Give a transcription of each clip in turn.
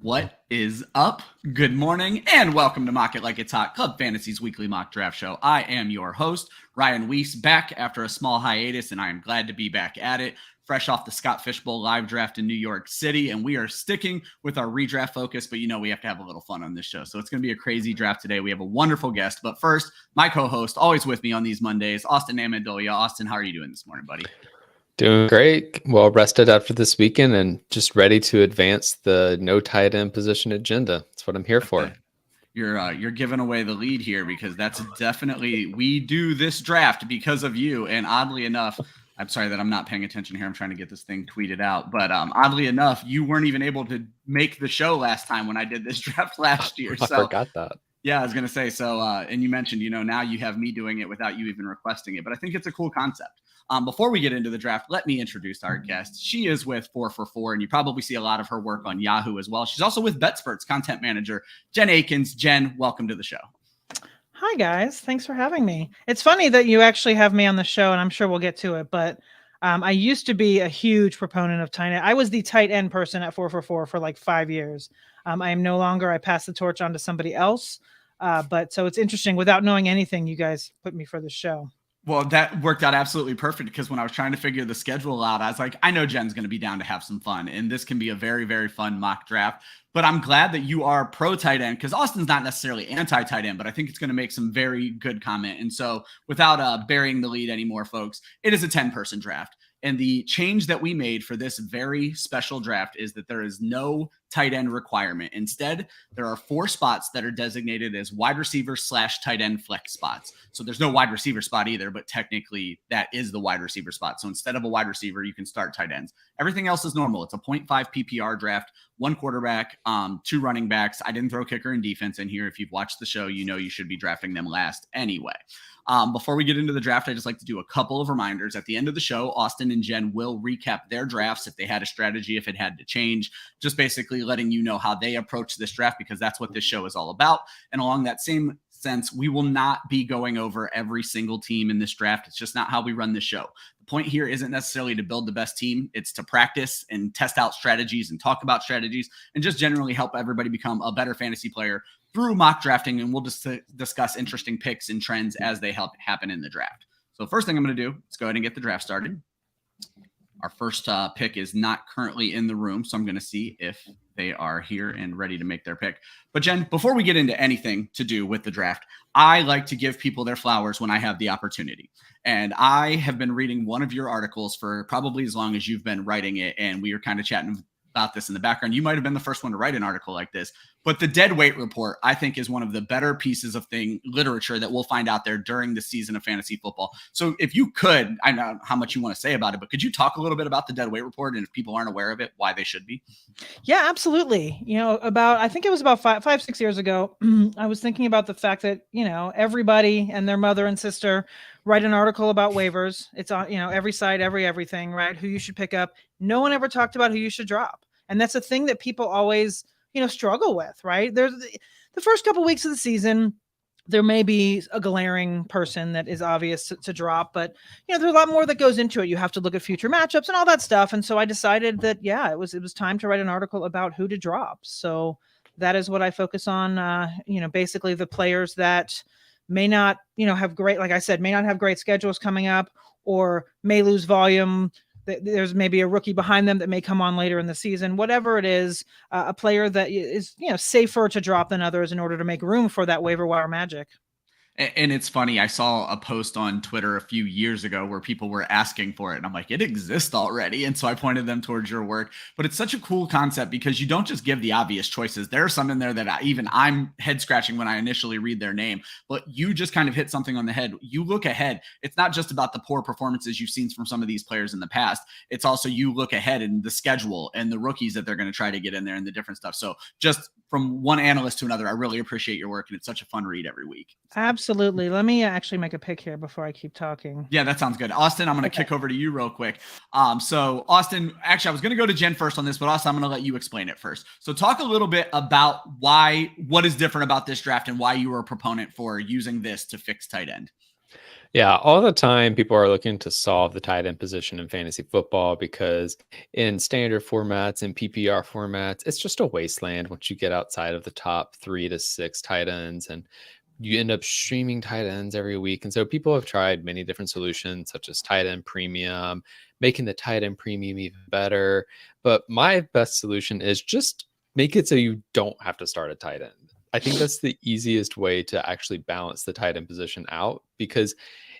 What is up? Good morning and welcome to Mock It Like It's Hot, Club Fantasy's weekly mock draft show. I am your host, Ryan Weisse, back after a small hiatus, and I am glad to be back at it, fresh off the Scott Fish Bowl live draft in New York City, and we are sticking with our redraft focus, but we have to have a little fun on this show, so it's going to be a crazy draft today. We have a wonderful guest, but first, my co-host, always with me on these Mondays, Austin Amandolia. Austin, how are you doing this morning, buddy? Doing great. Well rested after this weekend and just ready to advance the no tight end position agenda. That's what I'm here for. You're giving away the lead here because that's definitely, we do this draft because of you. And oddly enough, I'm sorry that I'm not paying attention here. I'm trying to get this thing tweeted out. But oddly enough, you weren't even able to make the show last time when I did this draft last year. I forgot that. Yeah, I was going to say, so, and you mentioned, now you have me doing it without you even requesting it. But I think it's a cool concept. Before we get into the draft, let me introduce our guest. She is with 4for4, and you probably see a lot of her work on Yahoo as well. She's also with BetSpert's content manager, Jen Eakins. Jen, welcome to the show. Hi, guys. Thanks for having me. It's funny that you actually have me on the show, and I'm sure we'll get to it, but I used to be a huge proponent of tight end. I was the tight end person at 4for4 for like 5 years. I am no longer. I passed the torch on to somebody else. But so it's interesting. Without knowing anything, you guys put me for the show. Well, that worked out absolutely perfect because when I was trying to figure the schedule out, I was like, I know Jen's going to be down to have some fun, and this can be a very, very fun mock draft. But I'm glad that you are pro tight end because Austin's not necessarily anti tight end, but I think it's going to make some very good comment. And so without burying the lead anymore, folks, it is a 10-person draft. And the change that we made for this very special draft is that there is no tight end requirement. Instead, there are 4 spots that are designated as wide receiver / tight end flex spots. So there's no wide receiver spot either, but technically that is the wide receiver spot. So instead of a wide receiver, you can start tight ends. Everything else is normal. It's a 0.5 PPR draft, 1 quarterback, 2 running backs. I didn't throw kicker and defense in here. If you've watched the show, you should be drafting them last anyway. Before we get into the draft, I just like to do a couple of reminders. At the end of the show, Austin and Jen will recap their drafts if they had a strategy, if it had to change, just basically letting you know how they approach this draft because that's what this show is all about. And along that same sense, we will not be going over every single team in this draft. It's just not how we run the show. The point here isn't necessarily to build the best team. It's to practice and test out strategies and talk about strategies and just generally help everybody become a better fantasy player through mock drafting. And we'll just discuss interesting picks and trends as they help happen in the draft. So the first thing I'm going to do is go ahead and get the draft started. Our first pick is not currently in the room, so I'm going to see if they are here and ready to make their pick. But Jen, before we get into anything to do with the draft, I like to give people their flowers when I have the opportunity. And I have been reading one of your articles for probably as long as you've been writing it, and we were kind of chatting about this in the background. You might have been the first one to write an article like this, but the dead weight report, I think, is one of the better pieces of literature that we'll find out there during the season of fantasy football. So if you could, I know how much you want to say about it, but could you talk a little bit about the dead weight report and if people aren't aware of it, why they should be? Yeah, absolutely. I think it was about 5-6 years ago, I was thinking about the fact that, everybody and their mother and sister write an article about waivers. It's on, every site, everything, right? Who you should pick up. No one ever talked about who you should drop. And that's a thing that people always, struggle with, right? There's the first couple weeks of the season, there may be a glaring person that is obvious to drop, but there's a lot more that goes into it. You have to look at future matchups and all that stuff. And so I decided that, it was time to write an article about who to drop. So that is what I focus on. Basically the players that may not, have great, like I said, may not have great schedules coming up or may lose volume. There's maybe a rookie behind them that may come on later in the season, whatever it is, a player that is, safer to drop than others in order to make room for that waiver wire magic. And it's funny, I saw a post on Twitter a few years ago where people were asking for it. And I'm like, it exists already. And so I pointed them towards your work. But it's such a cool concept because you don't just give the obvious choices. There are some in there that I'm head scratching when I initially read their name. But you just kind of hit something on the head. You look ahead. It's not just about the poor performances you've seen from some of these players in the past. It's also you look ahead in the schedule and the rookies that they're going to try to get in there and the different stuff. So just from one analyst to another, I really appreciate your work. And it's such a fun read every week. Absolutely. Let me actually make a pick here before I keep talking. Yeah, that sounds good. Austin, I'm going to kick over to you real quick. So Austin, actually, I was going to go to Jen first on this, but Austin, I'm going to let you explain it first. So talk a little bit about what is different about this draft and why you were a proponent for using this to fix tight end. Yeah, all the time people are looking to solve the tight end position in fantasy football because in standard formats and PPR formats, it's just a wasteland once you get outside of the top 3 to 6 tight ends, and you end up streaming tight ends every week. And so people have tried many different solutions, such as tight end premium, making the tight end premium even better. But my best solution is just make it so you don't have to start a tight end. I think that's the easiest way to actually balance the tight end position out, because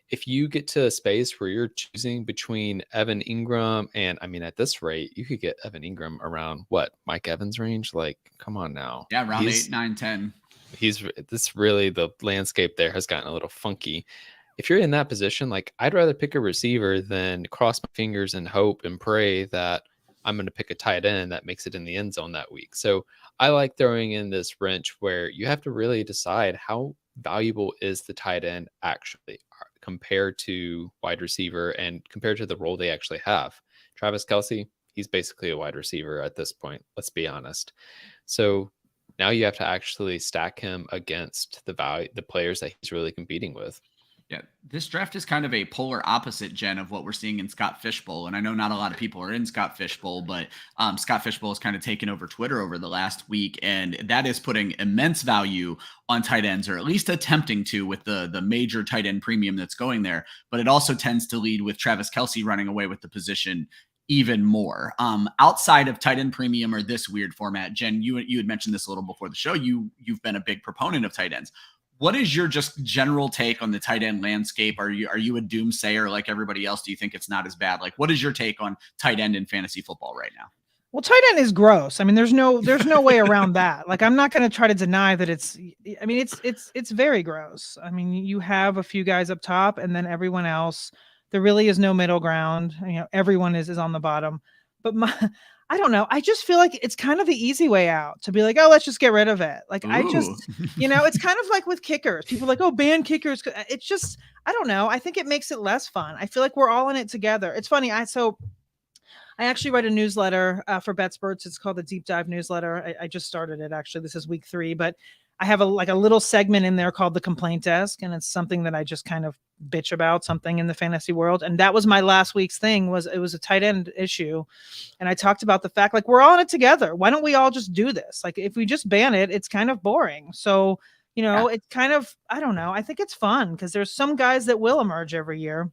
if you get to a space where you're choosing between Evan Ingram and, I mean, at this rate, you could get Evan Ingram around what, Mike Evans range? Like, come on now. Yeah, around 8, 9, 10. He's this really, the landscape there has gotten a little funky. If you're in that position, like, I'd rather pick a receiver than cross my fingers and hope and pray that I'm going to pick a tight end that makes it in the end zone that week. So I like throwing in this wrench where you have to really decide how valuable is the tight end actually compared to wide receiver and compared to the role they actually have. Travis Kelce, he's basically a wide receiver at this point. Let's be honest. So now you have to actually stack him against the players that he's really competing with. Yeah, this draft is kind of a polar opposite, Jen, of what we're seeing in Scott Fishbowl. And I know not a lot of people are in Scott Fishbowl, but Scott Fishbowl has kind of taken over Twitter over the last week, and that is putting immense value on tight ends, or at least attempting to, with the major tight end premium that's going there. But it also tends to lead with Travis Kelce running away with the position even more. Outside of tight end premium or this weird format, Jen, you had mentioned this a little before the show. You've been a big proponent of tight ends. What is your just general take on the tight end landscape? Are you a doomsayer like everybody else? Do you think it's not as bad? Like, what is your take on tight end in fantasy football right now? Well, tight end is gross. I mean, there's no way around that. Like, I'm not going to try to deny that it's very gross. I mean, you have a few guys up top and then everyone else. There really is no middle ground. You know, everyone is on the bottom. But I don't know. I just feel like it's kind of the easy way out to be like, oh, let's just get rid of it. Like, ooh. It's kind of like with kickers. People are like, oh, ban kickers. It's just, I don't know. I think it makes it less fun. I feel like we're all in it together. It's funny. I actually write a newsletter for BetSperts. It's called the Deep Dive Newsletter. I just started it, actually. This is week 3, but I have a little segment in there called the Complaint Desk, and it's something that I just kind of bitch about, something in the fantasy world. And that was my last week's thing. It was a tight end issue, and I talked about the fact, like, we're all in it together. Why don't we all just do this? Like, if we just ban it, it's kind of boring. So, It's kind of, I don't know. I think it's fun because there's some guys that will emerge every year,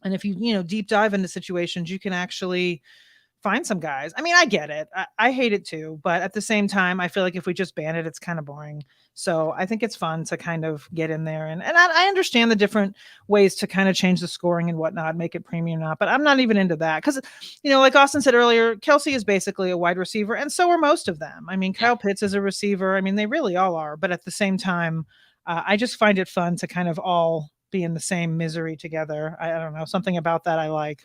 and if you deep dive into situations, you can actually find some guys. I mean, I get it. I hate it too, but at the same time, I feel like if we just ban it, it's kind of boring. So I think it's fun to kind of get in there. And I understand the different ways to kind of change the scoring and whatnot, make it premium not, but I'm not even into that. Because, like Austin said earlier, Kelce is basically a wide receiver, and so are most of them. I mean, Kyle Pitts is a receiver. I mean, they really all are. But at the same time, I just find it fun to kind of all be in the same misery together. I don't know. Something about that I like.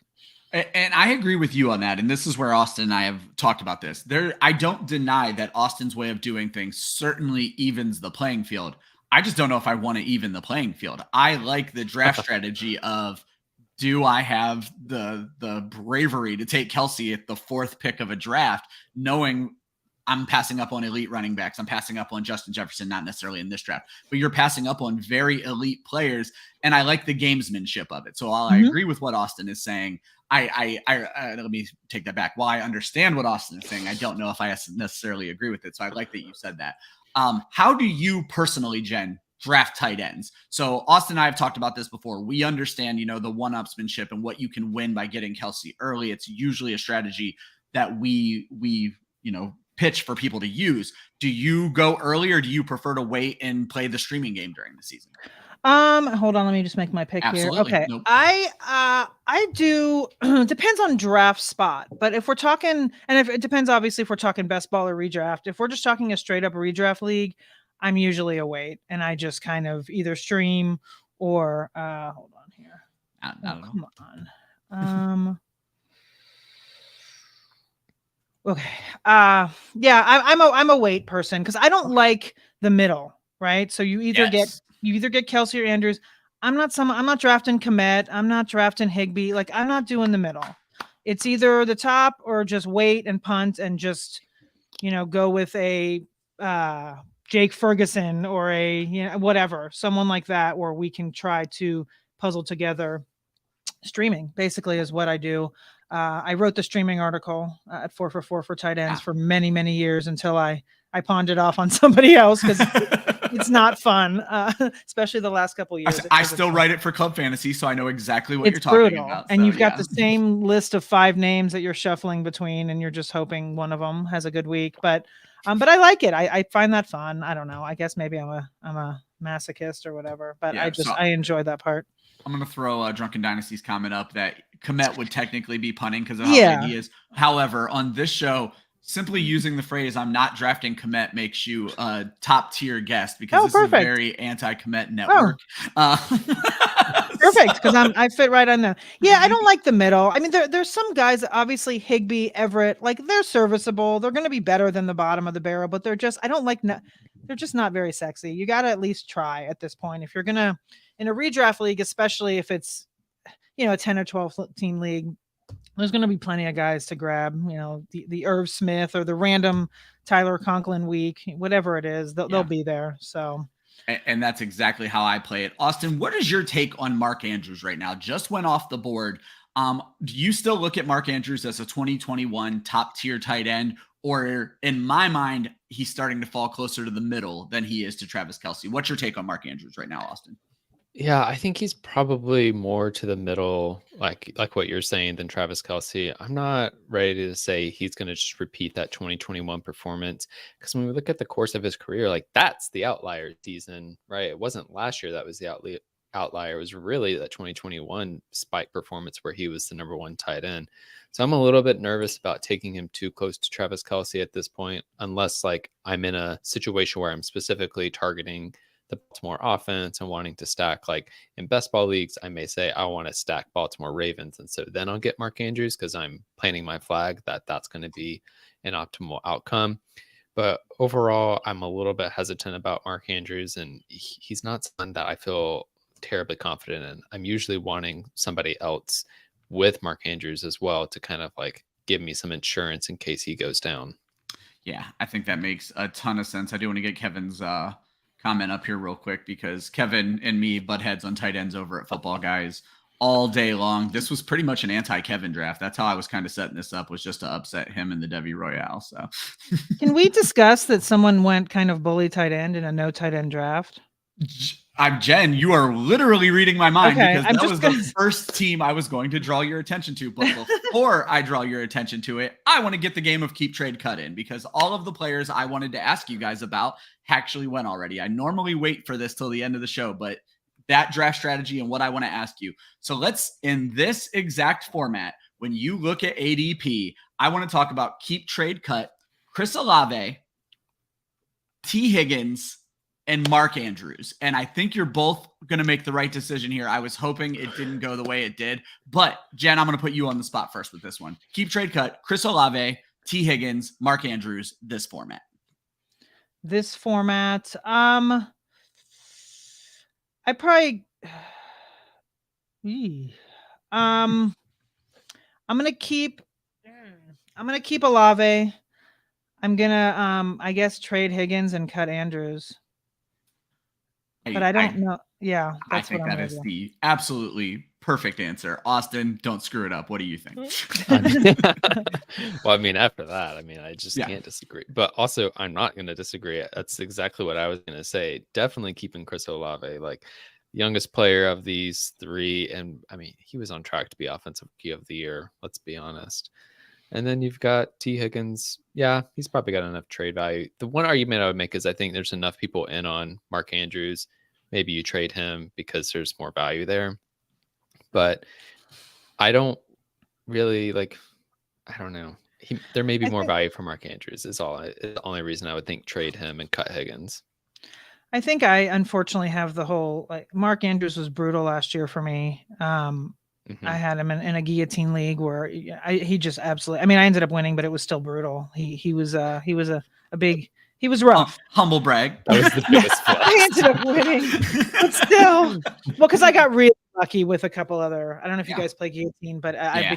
And I agree with you on that. And this is where Austin and I have talked about this. I don't deny that Austin's way of doing things certainly evens the playing field. I just don't know if I want to even the playing field. I like the draft strategy of, do I have the bravery to take Kelce at the 4th pick of a draft, knowing I'm passing up on elite running backs. I'm passing up on Justin Jefferson, not necessarily in this draft, but you're passing up on very elite players. And I like the gamesmanship of it. So while I agree with what Austin is saying, I let me take that back. While I understand what Austin is saying, I don't know if I necessarily agree with it. So I like that you said that. How do you personally, Jen, draft tight ends? So Austin and I have talked about this before. We understand, the one-upsmanship and what you can win by getting Kelce early. It's usually a strategy that we pitch for people to use. Do you go early, or do you prefer to wait and play the streaming game during the season? Hold on, let me just make my pick here. Okay. Nope. I do depends on draft spot, but if we're talking, and if it depends, obviously, if we're talking best ball or redraft, if we're just talking a straight up redraft league, I'm usually a wait, and I just kind of either stream or hold on here. Come on. Okay. I'm a wait person because I don't like the middle, right? So you either get Kelce or Andrews. I'm not drafting Kmet. I'm not drafting Higbee. Like, I'm not doing the middle. It's either the top or just wait and punt and just, go with a Jake Ferguson or a whatever, someone like that, where we can try to puzzle together streaming. Basically, is what I do. I wrote the streaming article at 4for4 for tight ends for many, many years until I pawned it off on somebody else because it's not fun, especially the last couple of years. I still write it for Club Fantasy, so I know exactly what you're talking brutal. about. And you've got the same list of 5 names that you're shuffling between, and you're just hoping one of them has a good week. But I like it. I find that fun. I don't know. I guess maybe I'm a masochist or whatever, but I enjoy that part. I'm going to throw Drunken Dynasty's comment up that Kmet would technically be punting because of how big he is. However, on this show, simply using the phrase "I'm not drafting Kmet" makes you a top tier guest because this is a very anti-Kmet network. Perfect, because I fit right on there. Yeah, I don't like the middle. I mean, there's some guys, obviously Higbee, Everett, like they're serviceable. They're going to be better than the bottom of the barrel, but they're just they're just not very sexy. You got to at least try at this point if you're gonna in a redraft league, especially if it's a 10 or 12 team league. There's going to be plenty of guys to grab, the Irv Smith or the random Tyler Conklin week, whatever it is, they'll be there. So, and that's exactly how I play it. Austin, what is your take on Mark Andrews right now? Just went off the board. Do you still look at Mark Andrews as a 2021 top tier tight end, or in my mind, he's starting to fall closer to the middle than he is to Travis Kelce? What's your take on Mark Andrews right now, Austin? Yeah, I think he's probably more to the middle, like what you're saying, than Travis Kelce. I'm not ready to say he's going to just repeat that 2021 performance because when we look at the course of his career, like that's the outlier season, right? It wasn't last year that was the outlier. It was really that 2021 spike performance where he was the number 1 tight end. So I'm a little bit nervous about taking him too close to Travis Kelce at this point, unless like I'm in a situation where I'm specifically targeting the Baltimore offense and wanting to stack. Like in best ball leagues, I may say I want to stack Baltimore Ravens, and so then I'll get Mark Andrews because I'm planting my flag that that's going to be an optimal outcome. But overall, I'm a little bit hesitant about Mark Andrews, and he's not someone that I feel terribly confident in. I'm usually wanting somebody else with Mark Andrews as well to kind of like give me some insurance in case he goes down. Yeah, I think that makes a ton of sense. I do want to get Kevin's comment up here real quick because Kevin and me butt heads on tight ends over at Football Guys all day long. This was pretty much an anti-Kevin draft. That's how I was kind of setting this up, was just to upset him in the Debbie Royale. So can we discuss that someone went kind of bully tight end in a no tight end draft? I'm Jen. You are literally reading my mind because that was the first team I was going to draw your attention to. But before I draw your attention to it, I want to get the game of keep, trade, cut in because all of the players I wanted to ask you guys about actually went already. I normally wait for this till the end of the show, but that draft strategy and what I want to ask you. So let's, in this exact format, when you look at ADP, I want to talk about keep, trade, cut, Chris Olave, Tee Higgins, and Mark Andrews. And I think you're both going to make the right decision here. I was hoping it didn't go the way it did. But, Jen, I'm going to put you on the spot first with this one. Keep, trade, cut, Chris Olave, Tee Higgins, Mark Andrews, this format. This format, I probably... I'm going to keep Olave. I'm going to, I guess, trade Higgins and cut Andrews. But I don't know. Yeah, I think that is the absolutely perfect answer. Austin, don't screw it up. What do you think? Well, I mean, after that, I just can't disagree. But also, I'm not going to disagree. That's exactly what I was going to say. Definitely keeping Chris Olave, like youngest player of these 3. And he was on track to be offensive rookie of the year. Let's be honest. And then you've got Tee Higgins. Yeah, he's probably got enough trade value. The one argument I would make is I think there's enough people in on Mark Andrews. Maybe you trade him because there's more value there. But I don't really I don't know. There may be more value for Mark Andrews is the only reason I would think trade him and cut Higgins. I think I unfortunately have the whole, Mark Andrews was brutal last year for me. I had him in a guillotine league where he just absolutely, I ended up winning, but it was still brutal. He was rough. Humble brag. That was the biggest flex. I ended up winning, but still, because I got really lucky with a couple other, I don't know if you guys play guillotine, but I'm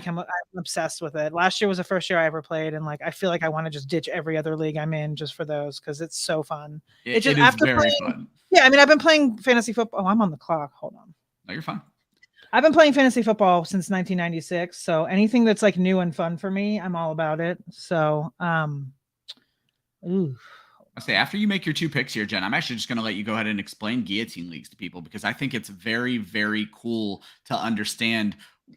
obsessed with it. Last year was the first year I ever played. And I feel like I want to just ditch every other league I'm in just for those. Cause it's so fun. It is very fun. Yeah. I've been playing fantasy football. Oh, I'm on the clock. Hold on. No, you're fine. I've been playing fantasy football since 1996. So anything that's like new and fun for me, I'm all about it. So, ooh. I'll say after you make your 2 picks here, Jen, I'm actually just going to let you go ahead and explain guillotine leagues to people because I think it's very, very cool to understand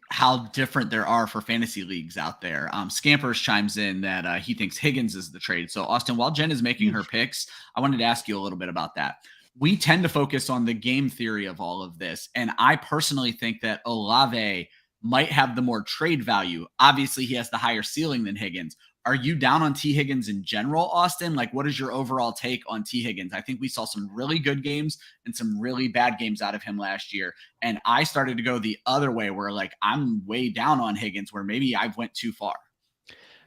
how different there are for fantasy leagues out there. Scampers chimes in that he thinks Higgins is the trade. So Austin, while Jen is making her picks, I wanted to ask you a little bit about that. We tend to focus on the game theory of all of this. And I personally think that Olave might have the more trade value. Obviously, he has the higher ceiling than Higgins. Are you down on Tee Higgins in general, Austin? Like, what is your overall take on Tee Higgins? I think we saw some really good games and some really bad games out of him last year. And I started to go the other way where, like, I'm way down on Higgins where maybe I've went too far.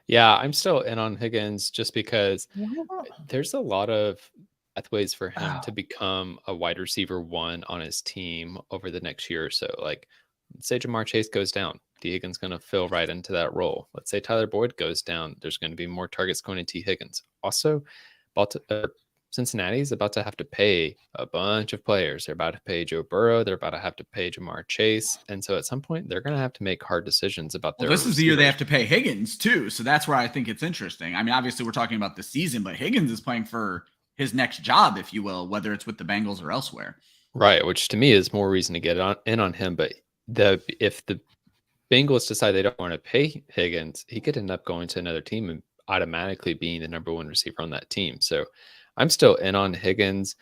Yeah, I'm still in on Higgins just because there's a lot of pathways for him to become a wide receiver 1 on his team over the next year or so. Like, say Jamar Chase goes down, Tee Higgins going to fill right into that role. Let's say Tyler Boyd goes down, there's going to be more targets going to Tee Higgins. Also, Cincinnati is about to have to pay a bunch of players. They're about to pay Joe Burrow. They're about to have to pay Jamar Chase. And so at some point, they're going to have to make hard decisions about their This is the year they have to pay Higgins, too. So that's where I think it's interesting. I mean, obviously, we're talking about the season, but Higgins is playing for his next job, if you will, whether it's with the Bengals or elsewhere. Right, which to me is more reason to get in on him. But if the Bengals decide they don't want to pay Higgins, he could end up going to another team and automatically being the number 1 receiver on that team. So I'm still in on Higgins,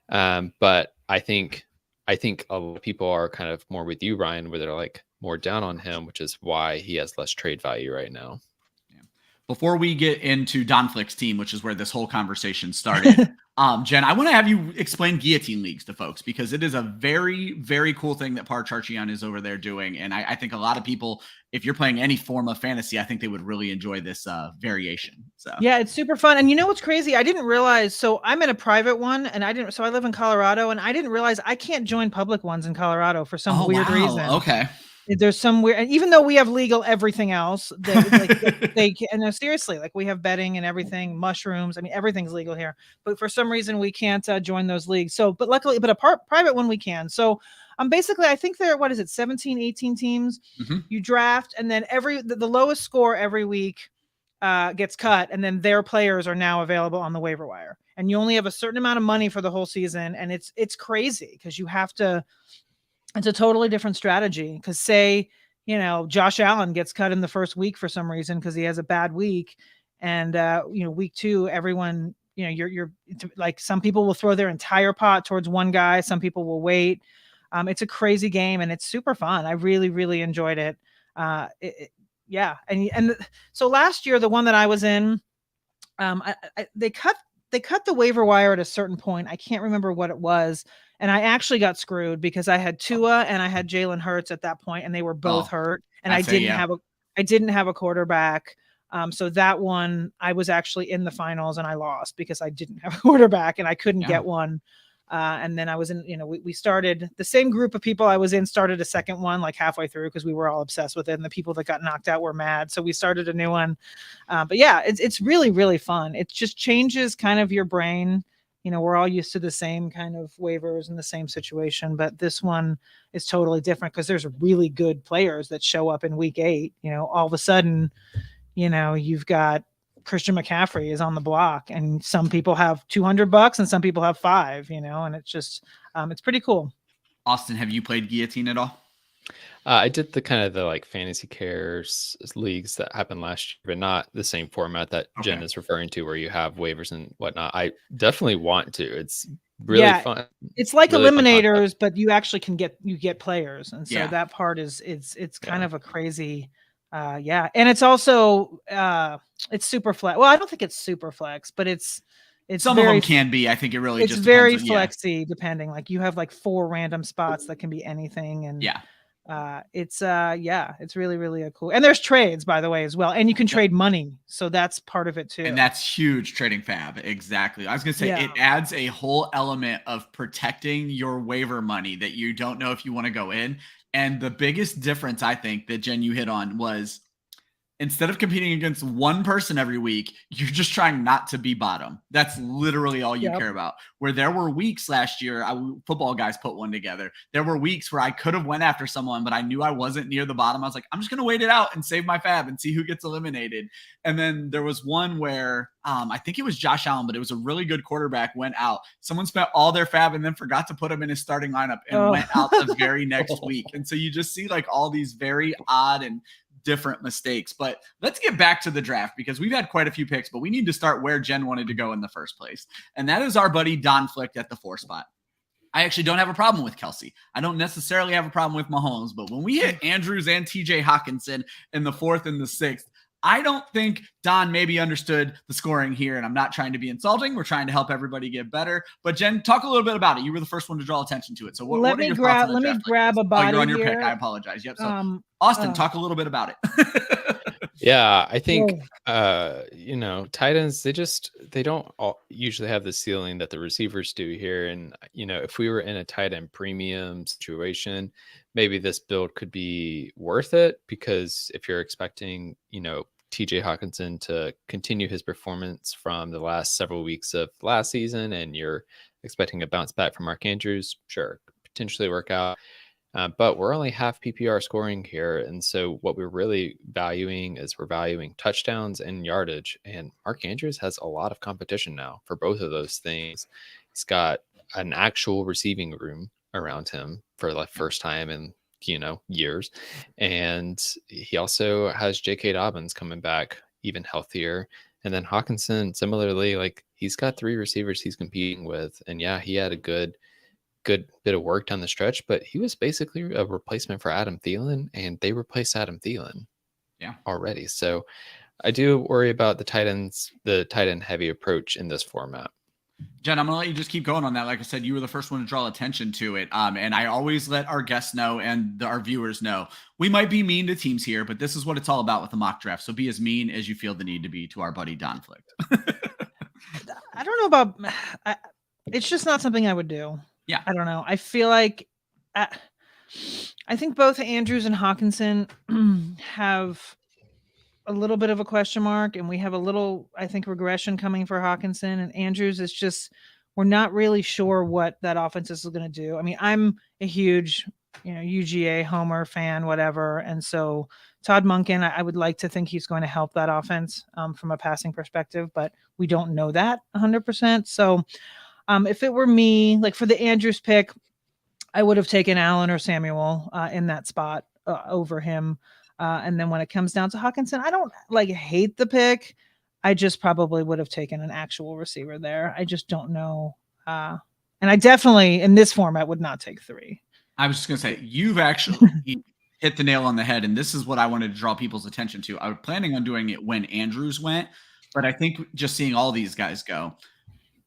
but I think a lot of people are kind of more with you, Ryan, where they're like more down on him, which is why he has less trade value right now. Yeah. Before we get into Donflick's team, which is where this whole conversation started, Jen, I want to have you explain guillotine leagues to folks because it is a very, very cool thing that Par Charchian is over there doing. And I think a lot of people, if you're playing any form of fantasy, I think they would really enjoy this variation. So yeah, it's super fun. And you know what's crazy? I didn't realize. So I'm in a private one and I live in Colorado and I didn't realize I can't join public ones in Colorado for some weird reason. Okay. There's some weird, and even though we have legal everything else, they and no, seriously, like we have betting and everything, mushrooms. I mean, everything's legal here, but for some reason we can't join those leagues. So, but luckily, a private one we can. So, basically, I think there, 17, 18 teams. Mm-hmm. You draft, and then the lowest score every week gets cut, and then their players are now available on the waiver wire. And you only have a certain amount of money for the whole season, and it's crazy because you have to. It's a totally different strategy because say, Josh Allen gets cut in the first week for some reason because he has a bad week. And, week 2, everyone, you're like some people will throw their entire pot towards one guy. Some people will wait. It's a crazy game and it's super fun. I really, really enjoyed it. Yeah. And so last year, the one that I was in, they cut the waiver wire at a certain point. I can't remember what it was. And I actually got screwed because I had Tua and I had Jalen Hurts at that point, and they were both hurt. And I didn't have a quarterback. So that one, I was actually in the finals and I lost because I didn't have a quarterback and I couldn't get one. And then I was in, we started the same group of people I was in, started a second one like halfway through because we were all obsessed with it. And the people that got knocked out were mad. So we started a new one. But yeah, it's really, really fun. It just changes kind of your brain. We're all used to the same kind of waivers and the same situation, but this one is totally different because there's really good players that show up in week 8. All of a sudden, you've got Christian McCaffrey is on the block and some people have $200 and some people have $5, and it's just, it's pretty cool. Austin, have you played Guillotine at all? I did the like fantasy cares leagues that happened last year, but not the same format that Jen is referring to where you have waivers and whatnot. I definitely want to. It's really fun. It's like really eliminators, but you actually can get players. And so that part is it's kind of a crazy and it's also it's super flex. Well, I don't think it's super flex, but it's some of them can be. I think it really it's just very depends flexy depending. Like you have like 4 random spots that can be anything. And it's really, really a cool. And there's trades, by the way, as well. And you can trade money. So that's part of it too. And that's huge trading fab. Exactly. I was going to say it adds a whole element of protecting your waiver money that you don't know if you want to go in. And the biggest difference, I think, that Jen, you hit on was instead of competing against one person every week, you're just trying not to be bottom. That's literally all you care about. Where there were weeks last year, football guys put one together. There were weeks where I could have went after someone, but I knew I wasn't near the bottom. I was like, I'm just going to wait it out and save my fab and see who gets eliminated. And then there was one where I think it was Josh Allen, but it was a really good quarterback, went out. Someone spent all their fab and then forgot to put him in his starting lineup and went out the very next week. And so you just see like all these very odd and different mistakes. But let's get back to the draft, because we've had quite a few picks, but we need to start where Jen wanted to go in the first place. And that is our buddy Don Flick at the 4 spot. I actually don't have a problem with Kelsey. I don't necessarily have a problem with Mahomes, but when we hit Andrews and TJ Hawkinson in the 4th and the 6th, I don't think Don maybe understood the scoring here, and I'm not trying to be insulting. We're trying to help everybody get better. But Jen, talk a little bit about it. You were the first one to draw attention to it. So what are your thoughts on the draft? Let me grab a body you're on your here. pick. I apologize. Yep. So Austin, talk a little bit about it. Yeah, I think tight ends, they don't usually have the ceiling that the receivers do here. And if we were in a tight end premium situation, maybe this build could be worth it, because if you're expecting TJ Hawkinson to continue his performance from the last several weeks of last season, and you're expecting a bounce back from Mark Andrews, sure, potentially work out. But we're only half PPR scoring here. And so what we're really valuing is we're valuing touchdowns and yardage. And Mark Andrews has a lot of competition now for both of those things. He's got an actual receiving room around him for the first time in, years. And he also has J.K. Dobbins coming back even healthier. And then Hawkinson, similarly, like he's got 3 receivers he's competing with. And yeah, he had a good bit of work down the stretch, but he was basically a replacement for Adam Thielen, and they replaced Adam Thielen already. So I do worry about the tight end heavy approach in this format. Jen, I'm going to let you just keep going on that. Like I said, you were the first one to draw attention to it. And I always let our guests know and our viewers know, we might be mean to teams here, but this is what it's all about with the mock draft. So be as mean as you feel the need to be to our buddy Don Flick. I don't know about, it's just not something I would do. Yeah. I don't know. I feel like I think both Andrews and Hawkinson have a little bit of a question mark, and we have a little, I think, regression coming for Hawkinson, and Andrews is just, we're not really sure what that offense is going to do. I mean, I'm a huge, UGA homer fan, whatever. And so Todd Monken, I would like to think he's going to help that offense from a passing perspective, but we don't know that 100%. So if it were me, like for the Andrews pick, I would have taken Allen or Samuel in that spot over him. And then when it comes down to Hawkinson, I don't hate the pick. I just probably would have taken an actual receiver there. I just don't know. And I definitely, in this format, would not take 3. I was just going to say, you've actually hit the nail on the head. And this is what I wanted to draw people's attention to. I was planning on doing it when Andrews went, but I think just seeing all these guys go,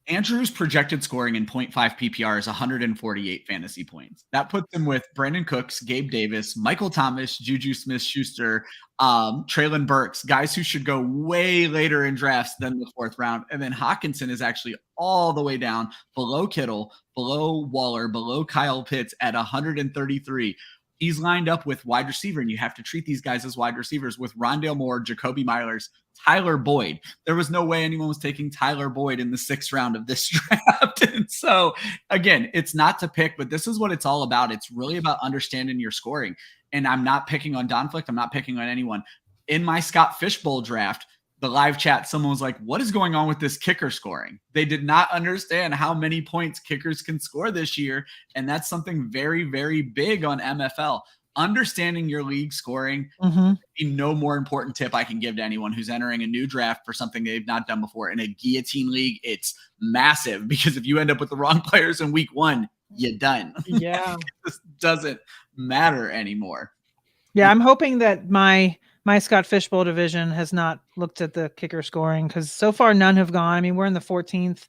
Andrews' projected scoring in 0.5 PPR is 148 fantasy points. That puts him with Brandon Cooks, Gabe Davis, Michael Thomas, Juju Smith-Schuster, Treylon Burks, guys who should go way later in drafts than the 4th round. And then Hawkinson is actually all the way down below Kittle, below Waller, below Kyle Pitts at 133. He's lined up with wide receiver, and you have to treat these guys as wide receivers with Rondale Moore, Jacoby Myers, Tyler Boyd. There was no way anyone was taking Tyler Boyd in the 6th round of this draft. And so, again, it's not to pick, but this is what it's all about. It's really about understanding your scoring. And I'm not picking on Don Flick. I'm not picking on anyone. In my Scott Fishbowl draft, the live chat, someone was like, what is going on with this kicker scoring? They did not understand how many points kickers can score this year. And that's something very, very big on MFL. Understanding your league scoring, no more important tip I can give to anyone who's entering a new draft for something they've not done before. In a guillotine league, it's massive, because if you end up with the wrong players in week 1, you're done. Yeah. It just doesn't matter anymore. Yeah, I'm hoping that my Scott Fishbowl division has not looked at the kicker scoring, because so far none have gone. I mean, we're in the 14th.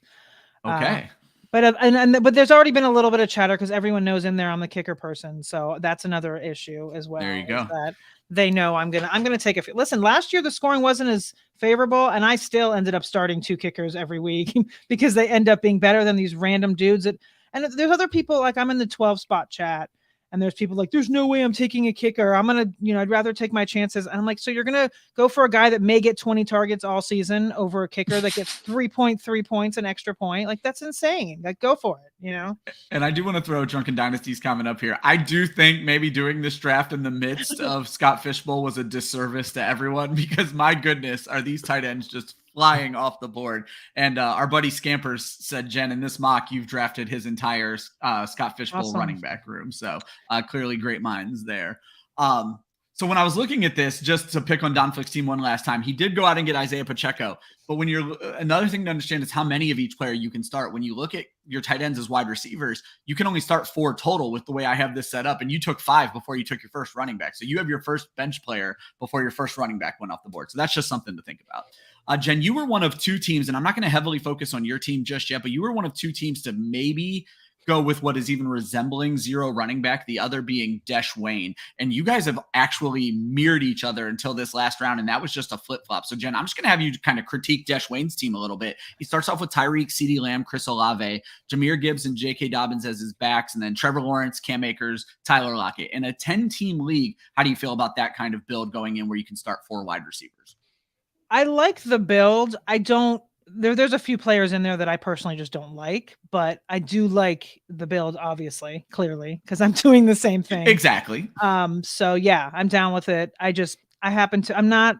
Okay. But there's already been a little bit of chatter because everyone knows in there I'm the kicker person. So that's another issue as well. There you go. That they know I'm gonna take a listen. Last year the scoring wasn't as favorable, and I still ended up starting 2 kickers every week because they end up being better than these random dudes. And there's other people, like I'm in the 12 spot chat, And there's people like, there's no way I'm taking a kicker. I'm going to, I'd rather take my chances. And I'm like, so you're going to go for a guy that may get 20 targets all season over a kicker that gets 3.3 points, an extra point. Like, that's insane. Like, go for it, And I do want to throw Drunken Dynasty's comment up here. I do think maybe doing this draft in the midst of Scott Fishbowl was a disservice to everyone, because my goodness, are these tight ends just flying off the board. And our buddy Scampers said, Jen, in this mock, you've drafted his entire Scott Fishbowl running back room. So clearly great minds there. So when I was looking at this, just to pick on Don Flick's team one last time, he did go out and get Isaiah Pacheco. But when you're another thing to understand is how many of each player you can start. When you look at your tight ends as wide receivers, you can only start 4 total with the way I have this set up. And you took 5 before you took your first running back. So you have your first bench player before your first running back went off the board. So that's just something to think about. Jen, you were one of 2 teams, and I'm not going to heavily focus on your team just yet, but you were one of 2 teams to maybe go with what is even resembling 0 running back, the other being Desh Wayne. And you guys have actually mirrored each other until this last round, and that was just a flip-flop. So, Jen, I'm just going to have you kind of critique Desh Wayne's team a little bit. He starts off with Tyreek, CeeDee Lamb, Chris Olave, Jahmyr Gibbs, and J.K. Dobbins as his backs, and then Trevor Lawrence, Cam Akers, Tyler Lockett. In a 10-team league, how do you feel about that kind of build going in where you can start 4 wide receivers? I like the build. I don't. There's a few players in there that I personally just don't like, but I do like the build, obviously, clearly, because I'm doing the same thing. Exactly. So yeah, I'm down with it. I'm not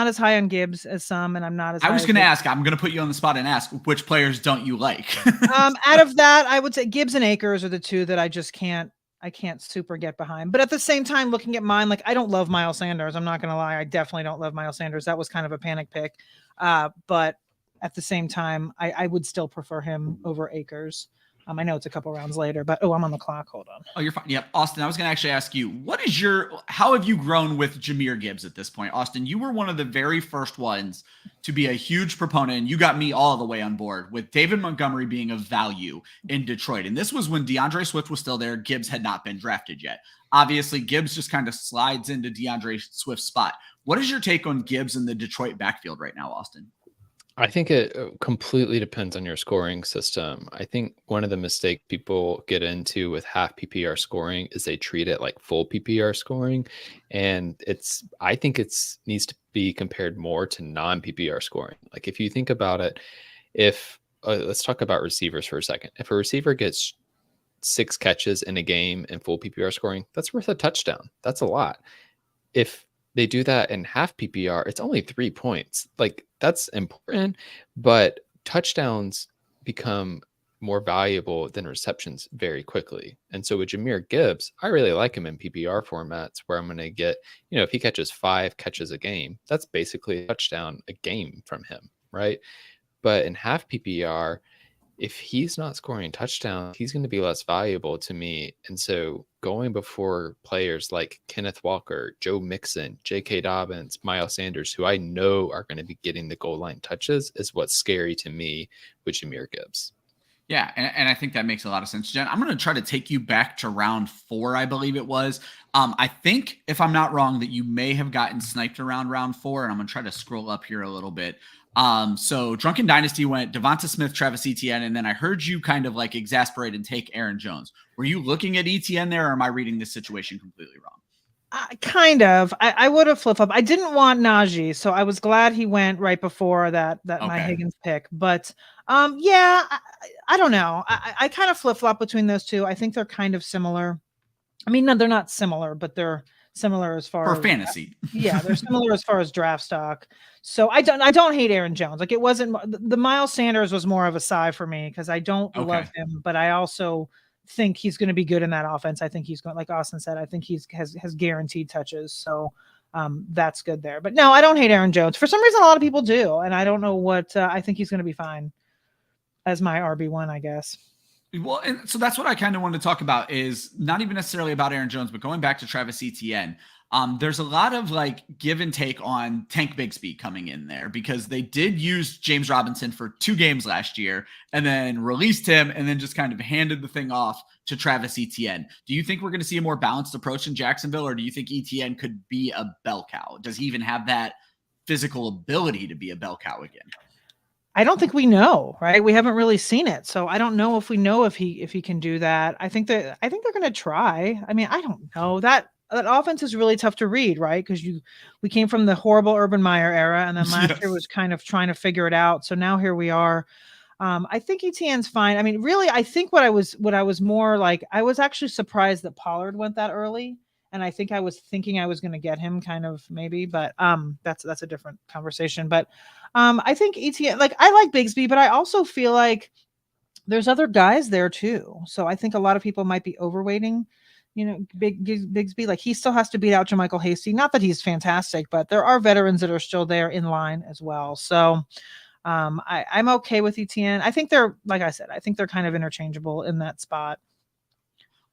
as high on Gibbs as some, and I'm not as. I was going to ask. I'm going to put you on the spot and ask, which players don't you like? Out of that, I would say Gibbs and Akers are the 2 that I just can't. I can't super get behind. But at the same time, looking at mine, like, I don't love Miles Sanders. I'm not going to lie. I definitely don't love Miles Sanders. That was kind of a panic pick. But at the same time, I would still prefer him over Akers. I know it's a couple rounds later, but I'm on the clock. Hold on. Oh, you're fine. Yep. Austin, I was going to actually ask you, how have you grown with Jahmyr Gibbs at this point? Austin, you were one of the very first ones to be a huge proponent, and you got me all the way on board with David Montgomery being of value in Detroit. And this was when DeAndre Swift was still there. Gibbs had not been drafted yet. Obviously, Gibbs just kind of slides into DeAndre Swift's spot. What is your take on Gibbs in the Detroit backfield right now, Austin? I think it completely depends on your scoring system. I think one of the mistakes people get into with half PPR scoring is they treat it like full PPR scoring. And I think it's needs to be compared more to non-PPR scoring. Like, if you think about it, let's talk about receivers for a second. If a receiver gets 6 catches in a game in full PPR scoring, that's worth a touchdown. That's a lot. If they do that in half PPR, it's only 3 points. Like, that's important, but touchdowns become more valuable than receptions very quickly. And so with Jahmyr Gibbs, I really like him in PPR formats where I'm going to get, if he catches 5 catches a game, that's basically a touchdown a game from him, right? But in half PPR, if he's not scoring touchdowns, he's going to be less valuable to me. And so going before players like Kenneth Walker, Joe Mixon, J.K. Dobbins, Miles Sanders, who I know are going to be getting the goal line touches, is what's scary to me with Jahmyr Gibbs. Yeah, and I think that makes a lot of sense, Jen. I'm going to try to take you back to round 4, I believe it was. I think, if I'm not wrong, that you may have gotten sniped around round 4, and I'm going to try to scroll up here a little bit. So Drunken Dynasty went Devonta Smith, Travis Etienne, and then I heard you kind of like exasperate and take Aaron Jones. Were you looking at Etienne there, or am I reading this situation completely wrong? Kind of. I would have flip-flopped. I didn't want Najee, so I was glad he went right before that Okay. my Higgins pick. But yeah, I don't know. I kind of flip-flop between those 2. I think they're kind of similar. I mean, no, they're not similar, but they're similar as far for as fantasy. Yeah, they're similar as far as draft stock. So I don't hate Aaron Jones. Like, it wasn't the Miles Sanders was more of a sigh for me because I don't love him, but I also think he's going to be good in that offense. I think he's going, like Austin said, I think he's has guaranteed touches. So that's good there. But no, I don't hate Aaron Jones. For some reason, a lot of people do, and I don't know what. I think he's going to be fine as my RB1, I guess. Well, and so that's what I kind of wanted to talk about, is not even necessarily about Aaron Jones, but going back to Travis Etienne. There's a lot of like give and take on Tank Bigsby coming in there, because they did use James Robinson for 2 games last year and then released him and then just kind of handed the thing off to Travis Etienne. Do you think we're going to see a more balanced approach in Jacksonville, or do you think Etienne could be a bell cow? Does he even have that physical ability to be a bell cow again? I don't think we know, right? We haven't really seen it. So I don't know if we know if he can do that. I think they're going to try. I mean, I don't know. That offense is really tough to read, right? Because we came from the horrible Urban Meyer era, and then last year was kind of trying to figure it out. So now here we are. I think Etienne's fine. I mean, really, I think what I was more like, I was actually surprised that Pollard went that early. And I think I was thinking I was going to get him kind of maybe, but that's a different conversation. But I think Etienne, like, I like Bigsby, but I also feel like there's other guys there too. So I think a lot of people might be overweighting, Bigsby. Like, he still has to beat out Jermichael Hasty. Not that he's fantastic, but there are veterans that are still there in line as well. So I'm okay with Etienne. I think they're, like I said, I think they're kind of interchangeable in that spot.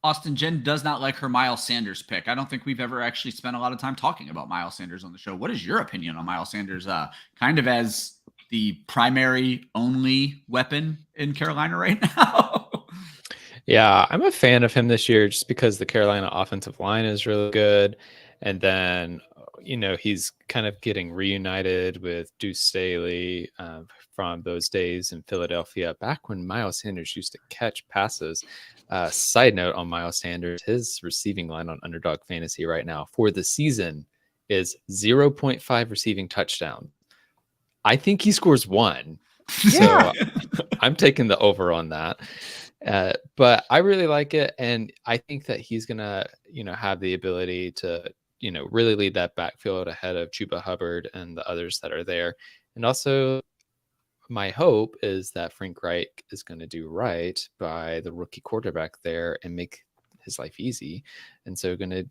Austin, Jen does not like her Miles Sanders pick. I don't think we've ever actually spent a lot of time talking about Miles Sanders on the show. What is your opinion on Miles Sanders, kind of as the primary only weapon in Carolina right now? Yeah, I'm a fan of him this year just because the Carolina offensive line is really good. And then, he's kind of getting reunited with Deuce Staley from those days in Philadelphia, back when Miles Sanders used to catch passes. Side note on Miles Sanders, his receiving line on Underdog Fantasy right now for the season is 0.5 receiving touchdown. I think he scores 1. Yeah. So I'm taking the over on that. But I really like it. And I think that he's going to, have the ability to, really lead that backfield ahead of Chuba Hubbard and the others that are there. And also, my hope is that Frank Reich is going to do right by the rookie quarterback there and make his life easy. And so going to,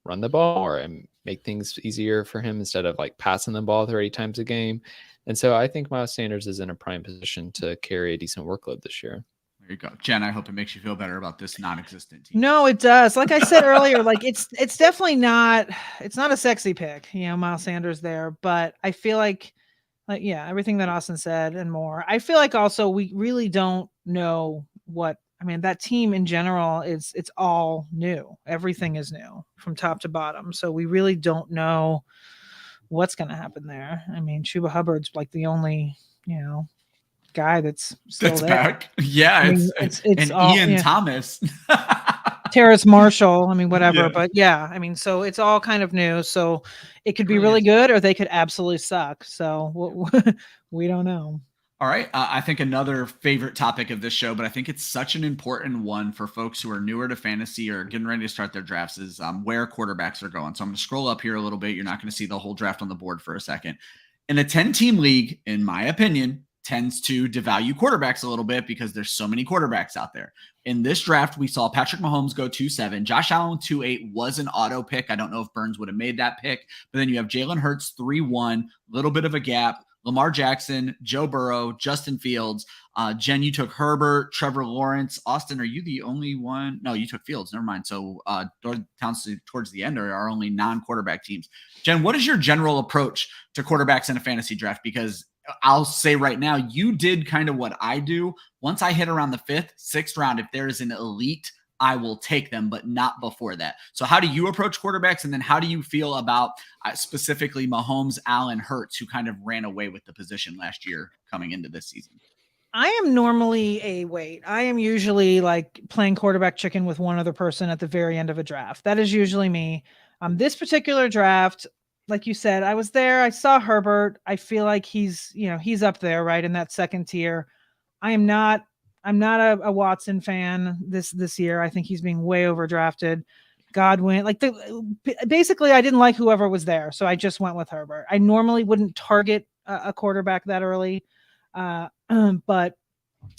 run the ball more and make things easier for him instead of like passing the ball 30 times a game. And so I think Miles Sanders is in a prime position to carry a decent workload this year. There you go. Jen, I hope it makes you feel better about this non-existent team. No, it does. Like I said earlier, like it's definitely not, it's not a sexy pick, Miles Sanders there, but I feel like yeah, everything that Austin said and more. I feel like also we really don't know that team in general it's all new. Everything is new from top to bottom. So we really don't know what's going to happen there. I mean, Chuba Hubbard's like the only, guy that's still there. Back. Yeah, it's all, Ian Thomas. Terrace Marshall, whatever. Yeah. But yeah, so it's all kind of new. So it could be really good or they could absolutely suck. So we don't know. All right. I think another favorite topic of this show, but I think it's such an important one for folks who are newer to fantasy or getting ready to start their drafts is where quarterbacks are going. So I'm going to scroll up here a little bit. You're not going to see the whole draft on the board for a second. In a 10-team league, in my opinion, tends to devalue quarterbacks a little bit because there's so many quarterbacks out there. In this draft, we saw Patrick Mahomes go 2-7. Josh Allen 2-8 was an auto pick. I don't know if Burns would have made that pick, but then you have Jalen Hurts 3-1, little bit of a gap. Lamar Jackson, Joe Burrow, Justin Fields. Jen, you took Herbert, Trevor Lawrence. Austin, are you the only one? No, you took Fields. Never mind. So towards the end are our only non-quarterback teams. Jen, what is your general approach to quarterbacks in a fantasy draft? Because I'll say right now, you did kind of what I do. Once I hit around the 5th, 6th round, if there is an elite, I will take them, but not before that. So how do you approach quarterbacks? And then how do you feel about specifically Mahomes, Allen, Hurts, who kind of ran away with the position last year coming into this season? I am normally I am usually like playing quarterback chicken with one other person at the very end of a draft. That is usually me. This particular draft, like you said, I was there. I saw Herbert. I feel like he's up there, right, in that second tier. I'm not a Watson fan this year. I think he's being way overdrafted. Godwin, basically, I didn't like whoever was there, so I just went with Herbert. I normally wouldn't target a quarterback that early, but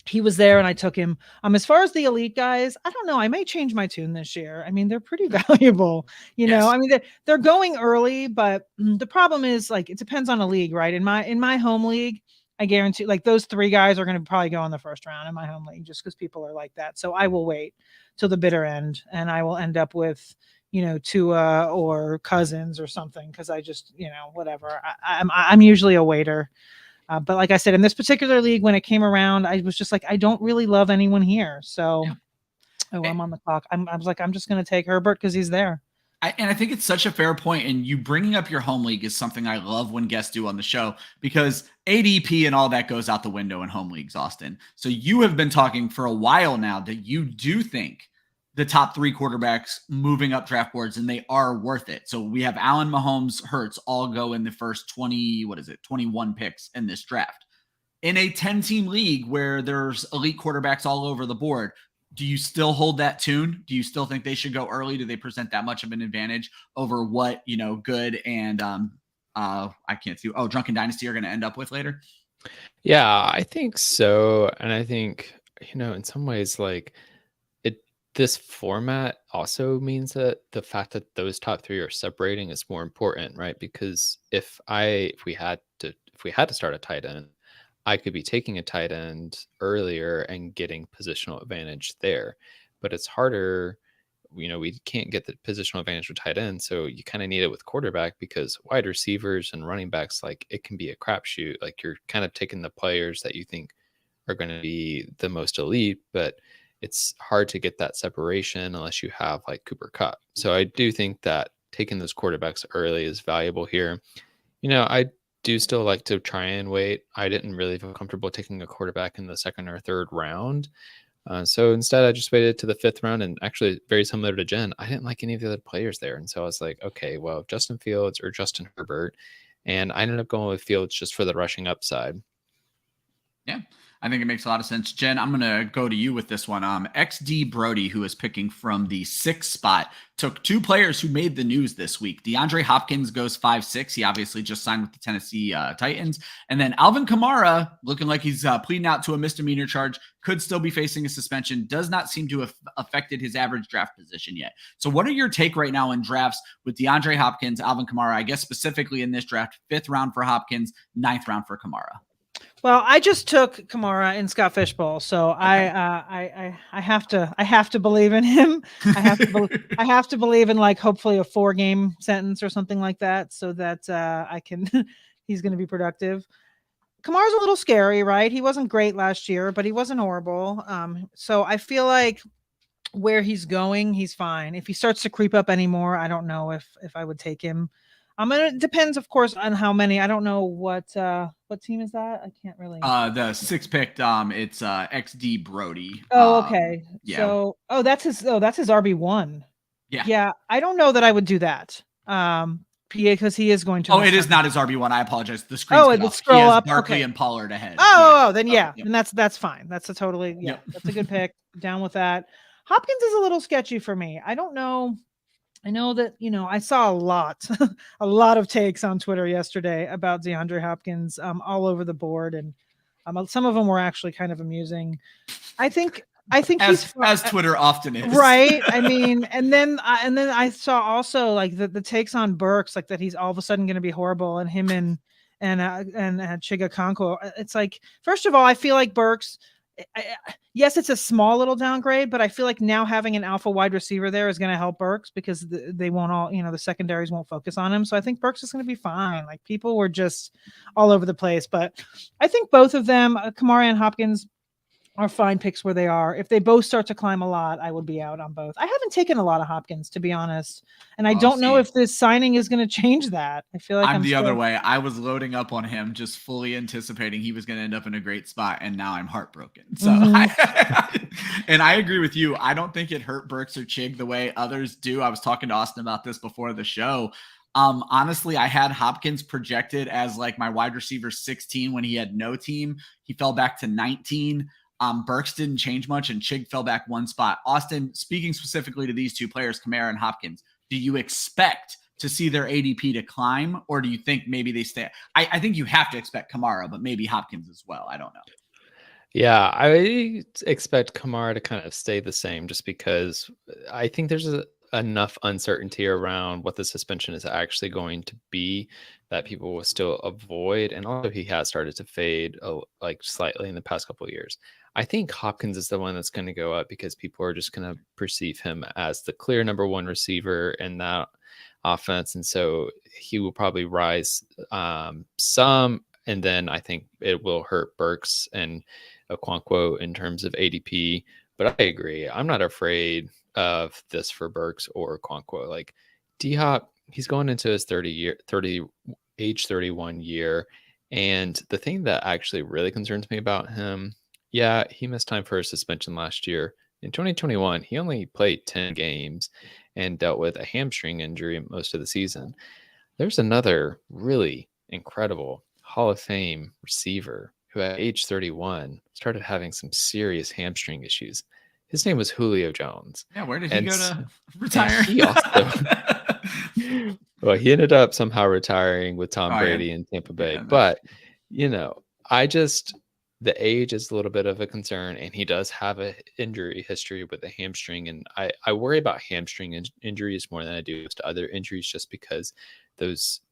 he was there and I took him. As far as the elite guys, I don't know. I may change my tune this year. They're pretty valuable, Yes. They're going early, but the problem is it depends on a league, right? In my home league, I guarantee those 3 guys are going to probably go in the first round in my home league just because people are like that. So I will wait till the bitter end and I will end up with, Tua or Cousins or something. Cause I just, whatever. I'm usually a waiter. But like I said, in this particular league, when it came around, I was just like, I don't really love anyone here. So I'm on the clock. I was like, I'm just going to take Herbert because he's there. And I think it's such a fair point. And you bringing up your home league is something I love when guests do on the show, because ADP and all that goes out the window in home leagues, Austin. So you have been talking for a while now that you do think the top 3 quarterbacks moving up draft boards, and they are worth it. So we have Allen, Mahomes, Hurts all go in the first 21 picks in this draft. In a 10-team league where there's elite quarterbacks all over the board, do you still hold that tune? Do you still think they should go early? Do they present that much of an advantage over what, Good and I can't see. Drunken Dynasty are going to end up with later? Yeah, I think so. And I think, in some ways, like this format also means that the fact that those top 3 are separating is more important, right? Because if we had to start a tight end, I could be taking a tight end earlier and getting positional advantage there. But it's harder, we can't get the positional advantage with tight end. So you kind of need it with quarterback, because wide receivers and running backs, like it can be a crapshoot. Like you're kind of taking the players that you think are going to be the most elite, but it's hard to get that separation unless you have like Cooper Kupp. So I do think that taking those quarterbacks early is valuable here. I do still like to try and wait. I didn't really feel comfortable taking a quarterback in the 2nd or 3rd round. So instead, I just waited to the 5th round, and actually very similar to Jen, I didn't like any of the other players there. And so I was like, okay, well, Justin Fields or Justin Herbert. And I ended up going with Fields just for the rushing upside. Yeah, I think it makes a lot of sense. Jen, I'm going to go to you with this one. XD Brody, who is picking from the 6th spot, took 2 players who made the news this week. DeAndre Hopkins goes 5'6". He obviously just signed with the Tennessee Titans. And then Alvin Kamara, looking like he's pleading out to a misdemeanor charge, could still be facing a suspension. Does not seem to have affected his average draft position yet. So what are your take right now in drafts with DeAndre Hopkins, Alvin Kamara, I guess specifically in this draft, 5th round for Hopkins, 9th round for Kamara? Well, I just took Kamara in Scott Fishbowl, so okay. I have to believe in him. I have to believe in like hopefully a 4-game sentence or something like that, so that he's going to be productive. Kamara's a little scary, right? He wasn't great last year, but he wasn't horrible. So I feel like where he's going, he's fine. If he starts to creep up anymore, I don't know if I would take him. It depends, of course, on how many. I don't know what team is that. I can't really. The 6th pick. It's XD Brody. Oh, okay. Yeah. So, that's his RB1. Yeah. Yeah. I don't know that I would do that. Because he is going to. Oh, it is not his RB1. I apologize. The screen. Scroll he has up. Barkley okay. and Pollard ahead. Then yeah. And that's fine. That's that's a good pick. Down with that. Hopkins is a little sketchy for me. I don't know. I know that, I saw a lot of takes on Twitter yesterday about DeAndre Hopkins all over the board. And some of them were actually kind of amusing. I think as Twitter often is. Right. I mean, and then I saw also like the takes on Burks, like that he's all of a sudden going to be horrible, and him and Chiga Conko. It's like, first of all, I feel like Burks, yes, it's a small little downgrade, but I feel like now having an alpha wide receiver there is going to help Burks, because they won't all, the secondaries won't focus on him. So I think Burks is going to be fine. Like, people were just all over the place, but I think both of them, Kamara and Hopkins, are fine picks where they are. If they both start to climb a lot, I would be out on both. I haven't taken a lot of Hopkins, to be honest, and I don't know if this signing is going to change that. I feel like I'm the other way. I was loading up on him, just fully anticipating he was going to end up in a great spot, and now I'm heartbroken. So, and I agree with you. I don't think it hurt Burks or Chig the way others do. I was talking to Austin about this before the show. Honestly, I had Hopkins projected as like my wide receiver 16 when he had no team. He fell back to 19. Burks didn't change much, and Chig fell back 1 spot. Austin, speaking specifically to these 2 players, Kamara and Hopkins, do you expect to see their ADP to climb, or do you think maybe they stay? I think you have to expect Kamara, but maybe Hopkins as well. I don't know. Yeah, I expect Kamara to kind of stay the same, just because I think there's enough uncertainty around what the suspension is actually going to be that people will still avoid. And also, he has started to fade like slightly in the past couple of years. I think Hopkins is the one that's going to go up, because people are just going to perceive him as the clear number 1 receiver in that offense. And so he will probably rise some. And then I think it will hurt Burks and Okonkwo in terms of ADP. But I agree. I'm not afraid of this for Burks or Okonkwo. Like, D-Hop, he's going into his age 31 year. And the thing that actually really concerns me about him, yeah, he missed time for a suspension last year. In 2021, he only played 10 games and dealt with a hamstring injury most of the season. There's another really incredible Hall of Fame receiver who at age 31 started having some serious hamstring issues. His name was Julio Jones. Yeah, where did he go to And retire? he also well, he ended up somehow retiring with Tom Oh, yeah. Brady in Tampa Bay. Yeah, But, the age is a little bit of a concern, and he does have a injury history with a hamstring. And I worry about hamstring injuries more than I do to other injuries, just because those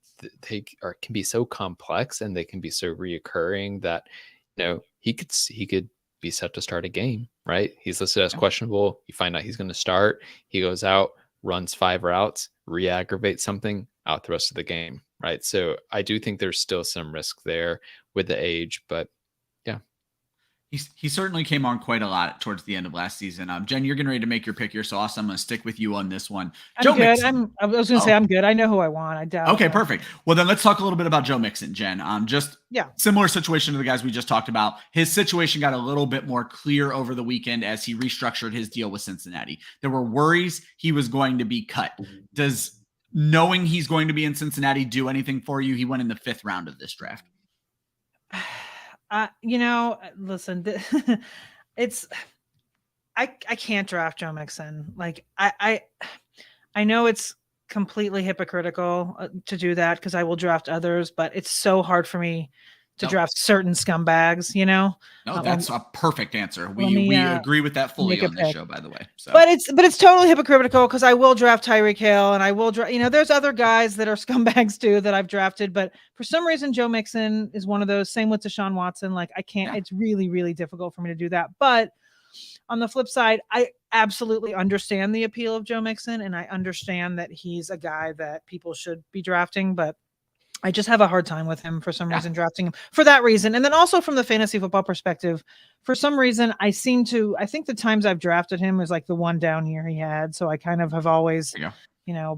can be so complex and they can be so reoccurring that, he could be set to start a game, right? He's listed as questionable. You find out he's going to start. He goes out, runs 5 routes, re-aggravates something, out the rest of the game, right? So I do think there's still some risk there with the age, but yeah. He certainly came on quite a lot towards the end of last season. Jen, you're getting ready to make your pick here, so Austin, I'm going to stick with you on this one. I'm good. I was going to say I'm good. I know who I want. I doubt. Okay, perfect. Well, then let's talk a little bit about Joe Mixon, Jen. Similar situation to the guys we just talked about. His situation got a little bit more clear over the weekend as he restructured his deal with Cincinnati. There were worries he was going to be cut. Does knowing he's going to be in Cincinnati do anything for you? He went in the 5th round of this draft. Listen, I can't draft Joe Mixon. Like I know it's completely hypocritical to do that because I will draft others, but it's so hard for me to draft certain scumbags, No, that's a perfect answer. We agree with that fully on this show, by the way. So. But it's totally hypocritical because I will draft Tyreek Hill and I will draft, there's other guys that are scumbags too that I've drafted, but for some reason, Joe Mixon is one of those. Same with Deshaun Watson. Like I can't, it's really, really difficult for me to do that. But on the flip side, I absolutely understand the appeal of Joe Mixon and I understand that he's a guy that people should be drafting, but I just have a hard time with him for some reason, drafting him for that reason. And then also from the fantasy football perspective, for some reason, I think the times I've drafted him was like the one down year he had. So I kind of have always,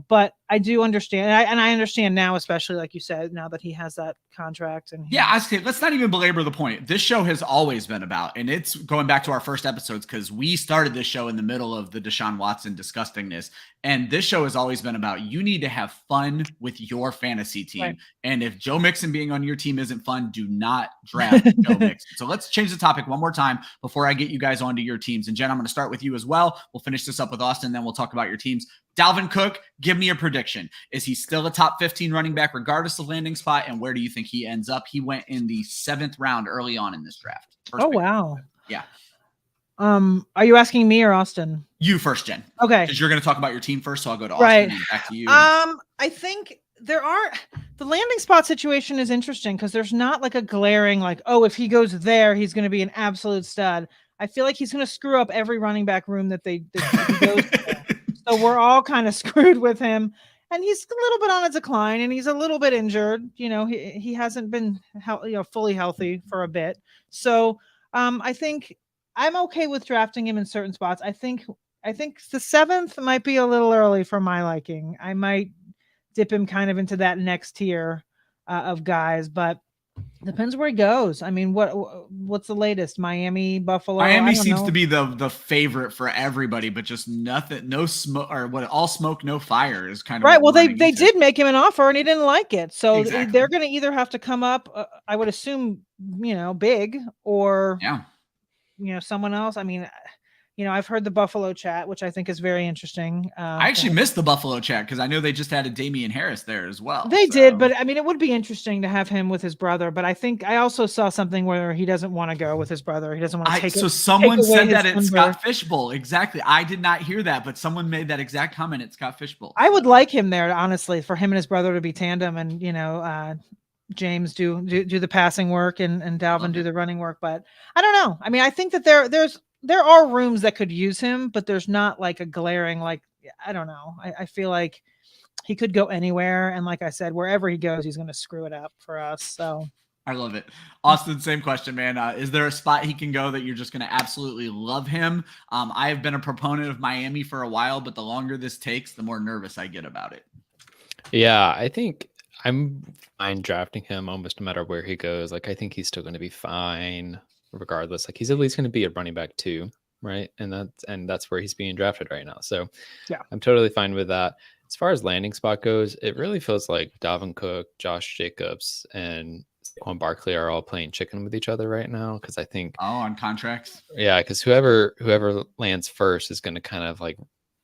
but I do understand. And I understand now, especially like you said, now that he has that contract. And I say, let's not even belabor the point. This show has always been about, and it's going back to our first episodes because we started this show in the middle of the Deshaun Watson disgustingness. And this show has always been about you need to have fun with your fantasy team. Right. And if Joe Mixon being on your team isn't fun, do not draft Joe Mixon. So let's change the topic one more time before I get you guys onto your teams. And Jen, I'm going to start with you as well. We'll finish this up with Austin, then we'll talk about your teams. Dalvin Cook, give me a prediction. Is he still a top 15 running back regardless of landing spot? And where do you think he ends up? He went in the 7th round early on in this draft. Wow. Yeah. Are you asking me or Austin? You first, Jen. Okay. Because you're going to talk about your team first, so I'll go to Austin and back to you. I think the landing spot situation is interesting because there's not like a glaring like, oh, if he goes there, he's going to be an absolute stud. I feel like he's going to screw up every running back room that he goes to. So we're all kind of screwed with him. And he's a little bit on a decline and he's a little bit injured. He hasn't been fully healthy for a bit. So I think I'm okay with drafting him in certain spots. I think the 7th might be a little early for my liking. I might dip him kind of into that next tier of guys, but depends where he goes. I mean, what's the latest? Miami, Buffalo. Miami seems to be the favorite for everybody, but just nothing, no smoke, or all smoke, no fire is kind of right. Well, they did make him an offer and he didn't like it, so they're going to either have to come up. I would assume, big or someone else. I mean, I've heard the Buffalo chat, which I think is very interesting. I actually missed the Buffalo chat because I know they just had a Damian Harris there as well. They did, but I mean, it would be interesting to have him with his brother. But I think I also saw something where he doesn't want to go with his brother. He doesn't want to take it. So someone said that at Scott Fishbowl. Exactly. I did not hear that, but someone made that exact comment at Scott Fishbowl. I would like him there, honestly, for him and his brother to be tandem and, James do the passing work and Dalvin do the running work. But I don't know. I mean, I think that there are rooms that could use him, but there's not like a glaring, like, I don't know. I feel like he could go anywhere. And like I said, wherever he goes, he's going to screw it up for us. So I love it. Austin, same question, man. Is there a spot he can go that you're just going to absolutely love him? I have been a proponent of Miami for a while, but the longer this takes, the more nervous I get about it. Yeah, I think I'm fine drafting him almost no matter where he goes. Like, I think he's still going to be fine regardless. Like, he's at least going to be a running back too, right? And that's where he's being drafted right now. So yeah, I'm totally fine with that. As far as landing spot goes, it really feels like Dalvin Cook, Josh Jacobs, and Saquon Barkley are all playing chicken with each other right now. Because I think, on contracts, yeah, because whoever lands first is going to kind of like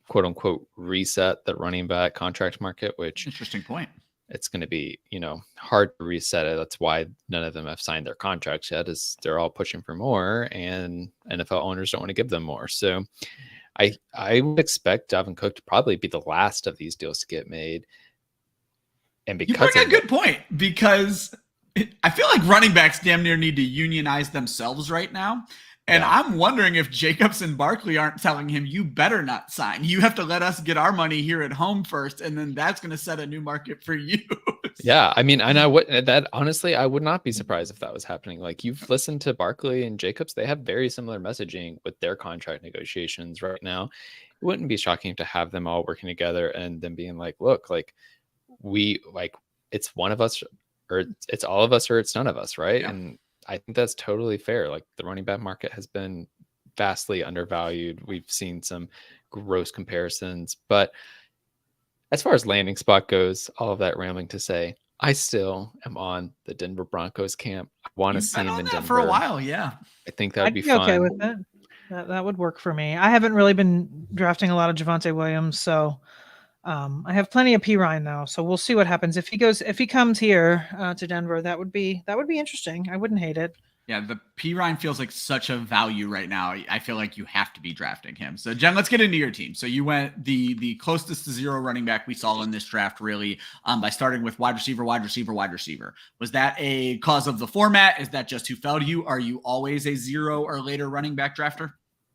quote unquote reset the running back contract market, which interesting point. It's going to be, hard to reset it. That's why none of them have signed their contracts yet, is they're all pushing for more, and NFL owners don't want to give them more. So I would expect Dalvin Cook to probably be the last of these deals to get made. And because you bring a good point, because I feel like running backs damn near need to unionize themselves right now. And yeah. I'm wondering if Jacobs and Barkley aren't telling him, you better not sign. You have to let us get our money here at home first, and then that's going to set a new market for you. Yeah, I mean, and I would not be surprised if that was happening. Like, you've listened to Barkley and Jacobs; they have very similar messaging with their contract negotiations right now. It wouldn't be shocking to have them all working together and then being like, "Look, like it's one of us, or it's all of us, or it's none of us," right? Yeah. And I think that's totally fair. Like, the running back market has been vastly undervalued. We've seen some gross comparisons, but as far as landing spot goes, all of that rambling to say, I still am on the Denver Broncos camp. I want to see him in Denver for a while. Yeah, I think that would be fun. Okay with it. That would work for me. I haven't really been drafting a lot of Javonte Williams, so I have plenty of P Ryan though, so we'll see what happens if he comes here to Denver. That would be interesting. I wouldn't hate it. Yeah, the P Ryan feels like such a value right now. I feel like you have to be drafting him. So Jen, let's get into your team. So you went the closest to zero running back we saw in this draft, really, by starting with wide receiver. Was that a cause of the format? Is that just who fell to you? Are you always a zero or later running back drafter?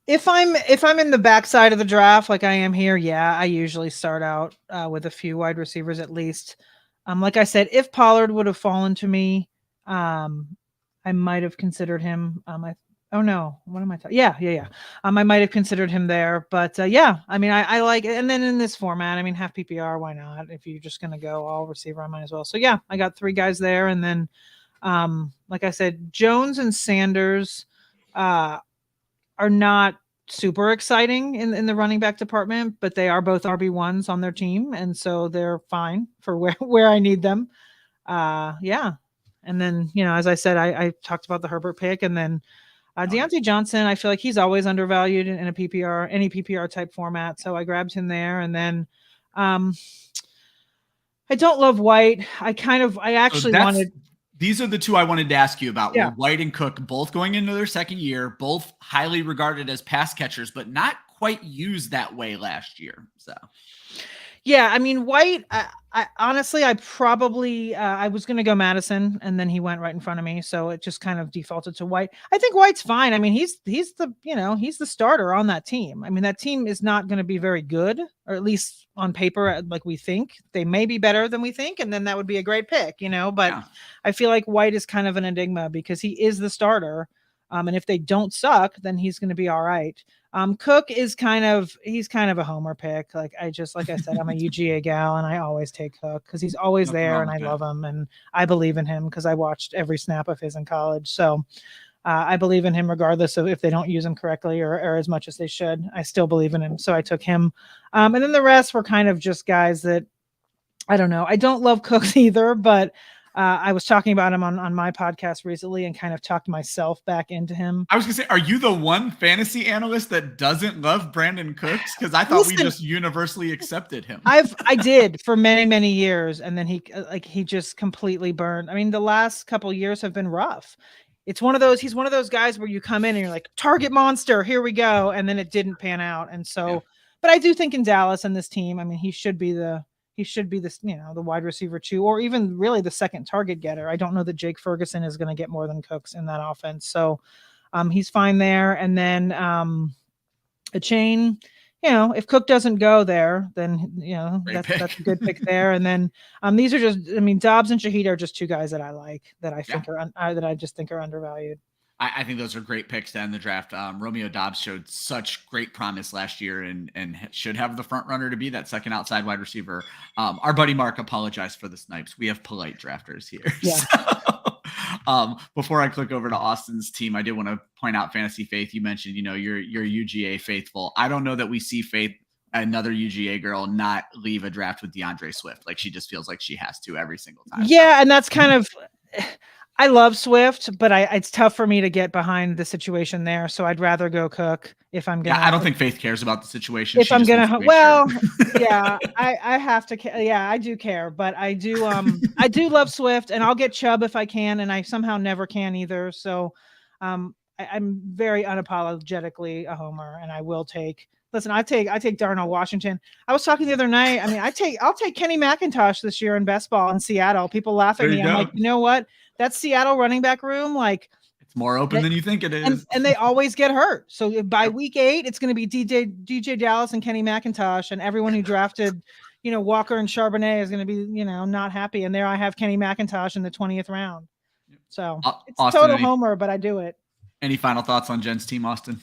If I'm in the backside of the draft, like I am here, yeah, I usually start out with a few wide receivers at least. Like I said, if Pollard would have fallen to me, I might have considered him. What am I talking? Yeah. I might have considered him there, but yeah, I mean, I like it. And then in this format, I mean, half PPR, why not? If you're just gonna go all receiver, I might as well. So yeah, I got 3 guys there, and then, like I said, Jones and Sanders are not super exciting in the running back department, but they are both RB1s on their team, and so they're fine for where I need them. Yeah. And then, as I said, I talked about the Herbert pick, and then Deontay Johnson, I feel like he's always undervalued in any PPR type format. So I grabbed him there. And then I don't love White. These are the 2 I wanted to ask you about. Yeah. White and Cook, both going into their second year, both highly regarded as pass catchers, but not quite used that way last year. So. Yeah, I mean, White, I honestly, I probably, I was going to go Madison, and then he went right in front of me. So it just kind of defaulted to White. I think White's fine. I mean, he's the starter on that team. I mean, that team is not going to be very good, or at least on paper, like we think. They may be better than we think, and then that would be a great pick, but yeah. I feel like White is kind of an enigma because he is the starter. And if they don't suck, then he's going to be all right. Cook is kind of a homer pick. Like I said, I'm a UGA gal, and I always take Cook because he's always there, and I love him, and I believe in him because I watched every snap of his in college. So I believe in him regardless of if they don't use him correctly or as much as they should. I still believe in him, so I took him. And then the rest were kind of just guys that I don't know. I don't love Cooks either, but I was talking about him on my podcast recently and kind of talked myself back into him. I was going to say, are you the one fantasy analyst that doesn't love Brandon Cooks? Because I thought we just universally accepted him. I did for many, many years. And then he just completely burned. I mean, the last couple of years have been rough. He's one of those guys where you come in and you're like, target monster, here we go. And then it didn't pan out. And so, but I do think in Dallas and this team, I mean, he should be the wide receiver 2, or even really the second target getter. I don't know that Jake Ferguson is going to get more than Cooks in that offense. So he's fine there. And then Etienne, if Cook doesn't go there, then that's a good pick there. And then these are just, Dobbs and Shaheed are just two guys that I like, that I think that I just think are undervalued. I think those are great picks to end the draft. Romeo Dobbs showed such great promise last year and should have the front runner to be that second outside wide receiver. Our buddy Mark apologized for the snipes. We have polite drafters here. Yeah. So, before I click over to Austin's team, I did want to point out Fantasy Faith. You mentioned, you're UGA faithful. I don't know that we see Faith, another UGA girl, not leave a draft with DeAndre Swift. Like, she just feels like she has to every single time. Yeah, and that's kind of. I love Swift, but it's tough for me to get behind the situation there. So I'd rather go Cook if I'm gonna. Yeah, I don't think Faith cares about the situation. If I'm gonna, yeah, I have to. Yeah, I do care, but I do. I do love Swift, and I'll get Chubb if I can, and I somehow never can either. So, I'm very unapologetically a homer, and I will take. Listen, I take Darnell Washington. I was talking the other night. I'll take Kenny McIntosh this year in best ball in Seattle. People laugh at me. I'm like, you know what? That Seattle running back room, like, it's more open than you think it is. And they always get hurt. So by week 8, it's going to be DJ Dallas and Kenny McIntosh, and everyone who drafted, Walker and Charbonnet is going to be, not happy. And there I have Kenny McIntosh in the 20th round. So it's Austin, total homer, but I do it. Any final thoughts on Jen's team, Austin?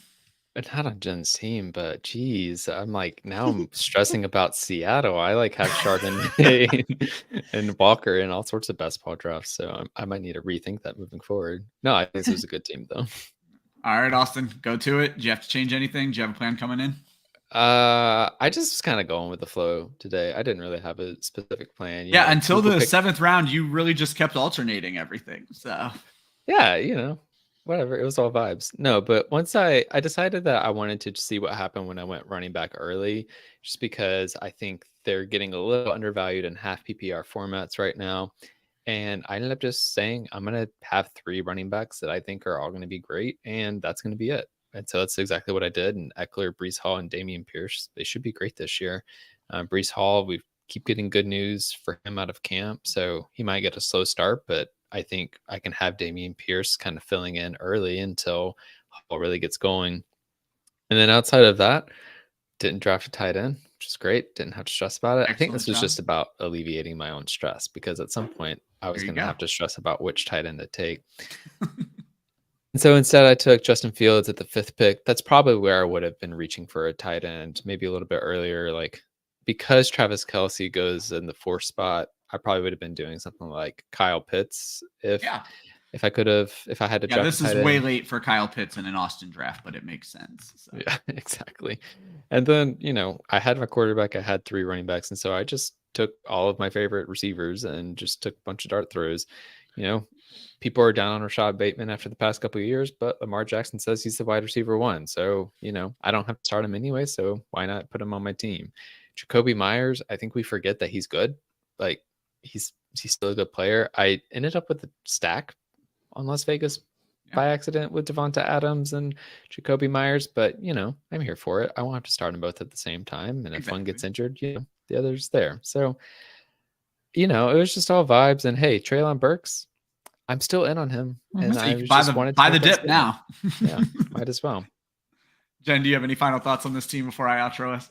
Not on Jen's team, but geez, now I'm stressing about Seattle. I have Chardonnay and Walker and all sorts of best ball drafts. So I might need to rethink that moving forward. No, I think this was a good team though. All right, Austin, go to it. Do you have to change anything? Do you have a plan coming in? I just was kind of going with the flow today. I didn't really have a specific plan. Until the 7th round, you really just kept alternating everything. So yeah, whatever, it was all vibes. No, but once I decided that I wanted to see what happened when I went running back early, just because I think they're getting a little undervalued in half PPR formats right now. And I ended up just saying I'm going to have 3 running backs that I think are all going to be great, and that's going to be it. And so that's exactly what I did. And Eckler, Breece Hall, and Dameon Pierce, they should be great this year. Breece Hall, we keep getting good news for him out of camp, so he might get a slow start, but I think I can have Dameon Pierce kind of filling in early until Hall really gets going. And then outside of that, didn't draft a tight end, which is great. Didn't have to stress about it. Excellent. I think this was just about alleviating my own stress, because at some point I was going to have to stress about which tight end to take. And so instead I took Justin Fields at the 5th pick. That's probably where I would have been reaching for a tight end, maybe a little bit earlier. Because Travis Kelce goes in the 4th spot, I probably would have been doing something like Kyle Pitts if I had to draft. This is way late for Kyle Pitts in an Austin draft, but it makes sense. So. Yeah, exactly. And then, I had my quarterback, I had 3 running backs. And so I just took all of my favorite receivers and just took a bunch of dart throws. People are down on Rashad Bateman after the past couple of years, but Lamar Jackson says he's the wide receiver 1. So, I don't have to start him anyway. So why not put him on my team? Jacoby Myers, I think we forget that he's good. He's still a good player. I ended up with a stack on Las Vegas by accident with Devonta Adams and Jacoby Myers, but I'm here for it. I won't have to start them both at the same time, and if one gets injured, the other's there. So it was just all vibes. And hey, Treylon Burks, I'm still in on him, and I just wanted to buy the dip now. Yeah, might as well. Jen, do you have any final thoughts on this team before I outro us?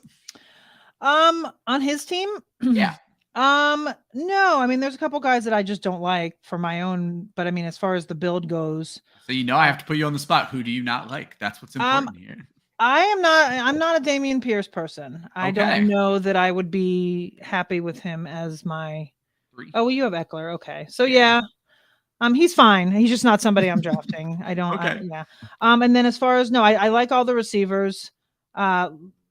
On his team? Yeah. No, there's a couple guys that I just don't like for my own, but as far as the build goes. So I have to put you on the spot. Who do you not like? That's what's important here. I'm not a Dameon Pierce person. I don't know that I would be happy with him as my 3. Oh, well, you have Eckler. Okay. So yeah. He's fine. He's just not somebody I'm drafting. I don't. And then as far as I like all the receivers.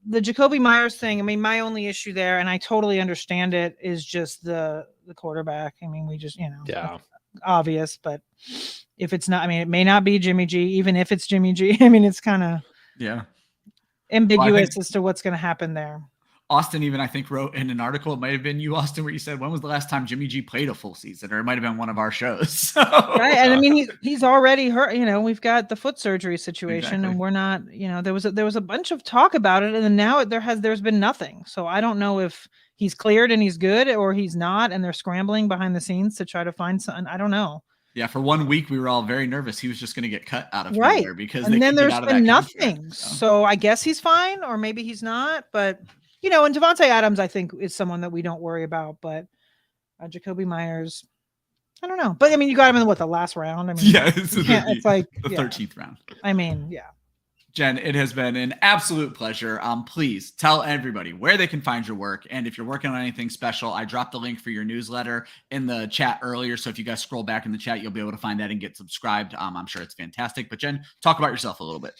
The Jacoby Myers thing, my only issue there, and I totally understand it, is just the quarterback. We just, obvious, but if it's not, it may not be Jimmy G. Even if it's Jimmy G, it's kind of ambiguous as to what's going to happen there. Austin even, I think, wrote in an article, it might have been you, Austin, where you said, when was the last time Jimmy G played a full season? Or it might have been one of our shows. So, right. And he's already hurt. We've got the foot surgery situation, and we're not, there was a bunch of talk about it, and then now there's been nothing. So I don't know if he's cleared and he's good, or he's not, and they're scrambling behind the scenes to try to find something. I don't know. Yeah, for 1 week we were all very nervous. He was just going to get cut out of Right. nowhere because And they then could get there's out of been that nothing. contract, So I guess he's fine, or maybe he's not. But, and Devontae Adams, I think, is someone that we don't worry about. But Jacoby Myers, I don't know. But, I mean, you got him in, the last round? I mean, yeah, it's like the 13th round. I mean, yeah. Jen, it has been an absolute pleasure. Please tell everybody where they can find your work. And if you're working on anything special, I dropped the link for your newsletter in the chat earlier. So if you guys scroll back in the chat, you'll be able to find that and get subscribed. I'm sure it's fantastic. But Jen, talk about yourself a little bit.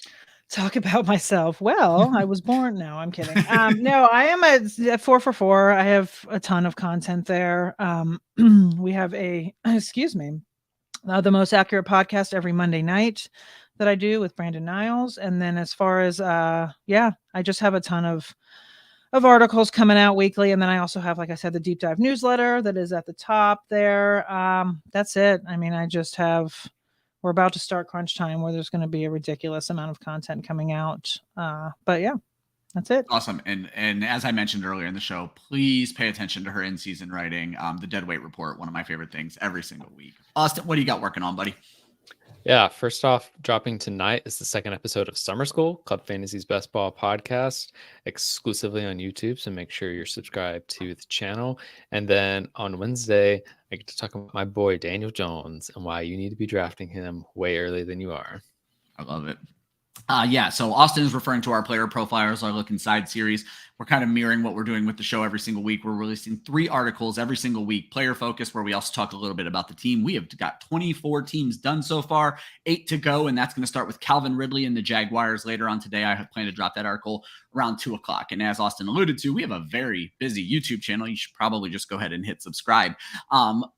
Talk about myself. Well, I was born. No, I'm kidding. No, I am a 4 for 4. I have a ton of content there. We have the most accurate podcast every Monday night that I do with Brandon Niles. And then as far as, I just have a ton of articles coming out weekly. And then I also have, like I said, the deep dive newsletter that is at the top there. That's it. I mean, we're about to start crunch time where there's going to be a ridiculous amount of content coming out. But yeah, that's it. Awesome. And as I mentioned earlier in the show, please pay attention to her in-season writing. The Dead Weight Report, one of my favorite things every single week. Austin, what do you got working on, buddy? Yeah, first off, dropping tonight is the second episode of Summer School, Club Fantasy's Best Ball podcast, exclusively on YouTube. So make sure you're subscribed to the channel. And then on Wednesday, I get to talk about my boy, Daniel Jones, and why you need to be drafting him way earlier than you are. I love it. So Austin is referring to our player profilers, our Look Inside series. We're kind of mirroring what we're doing with the show every single week. We're releasing 3 articles every single week, player focus, where we also talk a little bit about the team. We have got 24 teams done so far, 8 to go, and that's going to start with Calvin Ridley and the Jaguars later on today. I plan to drop that article around 2:00. And as Austin alluded to, we have a very busy YouTube channel. You should probably just go ahead and hit subscribe.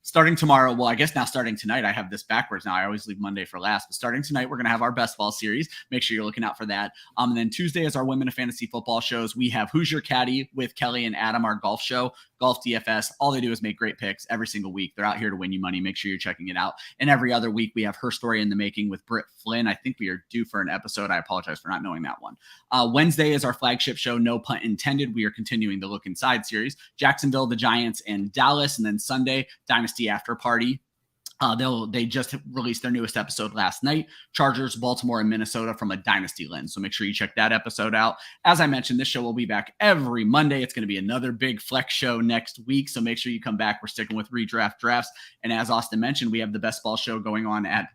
Starting tomorrow, well, I guess now starting tonight, I have this backwards now. I always leave Monday for last, but starting tonight, we're going to have our Best Ball series. Make sure you're looking out for that. And then Tuesday is our Women of Fantasy Football shows. We have Who's Your Caddy with Kelly and Adam, our golf show, Golf DFS. All they do is make great picks every single week. They're out here to win you money. Make sure you're checking it out. And every other week, we have Her Story in the Making with Britt Flynn. I think we are due for an episode. I apologize for not knowing that one. Wednesday is our flagship show, No Pun Intended. We are continuing the Look Inside series. Jacksonville, the Giants, and Dallas. And then Sunday, Dynasty After Party. They just released their newest episode last night, Chargers, Baltimore, and Minnesota from a dynasty lens. So make sure you check that episode out. As I mentioned, this show will be back every Monday. It's going to be another big flex show next week. So make sure you come back. We're sticking with redraft drafts. And as Austin mentioned, we have the Best Ball show going on at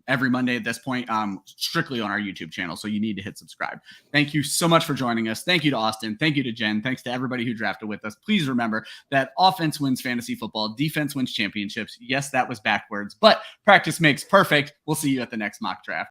every Monday at this point, strictly on our YouTube channel. So you need to hit subscribe. Thank you so much for joining us. Thank you to Austin. Thank you to Jen. Thanks to everybody who drafted with us. Please remember that offense wins fantasy football. Defense wins championships. Yes, that was backwards, but practice makes perfect. We'll see you at the next mock draft.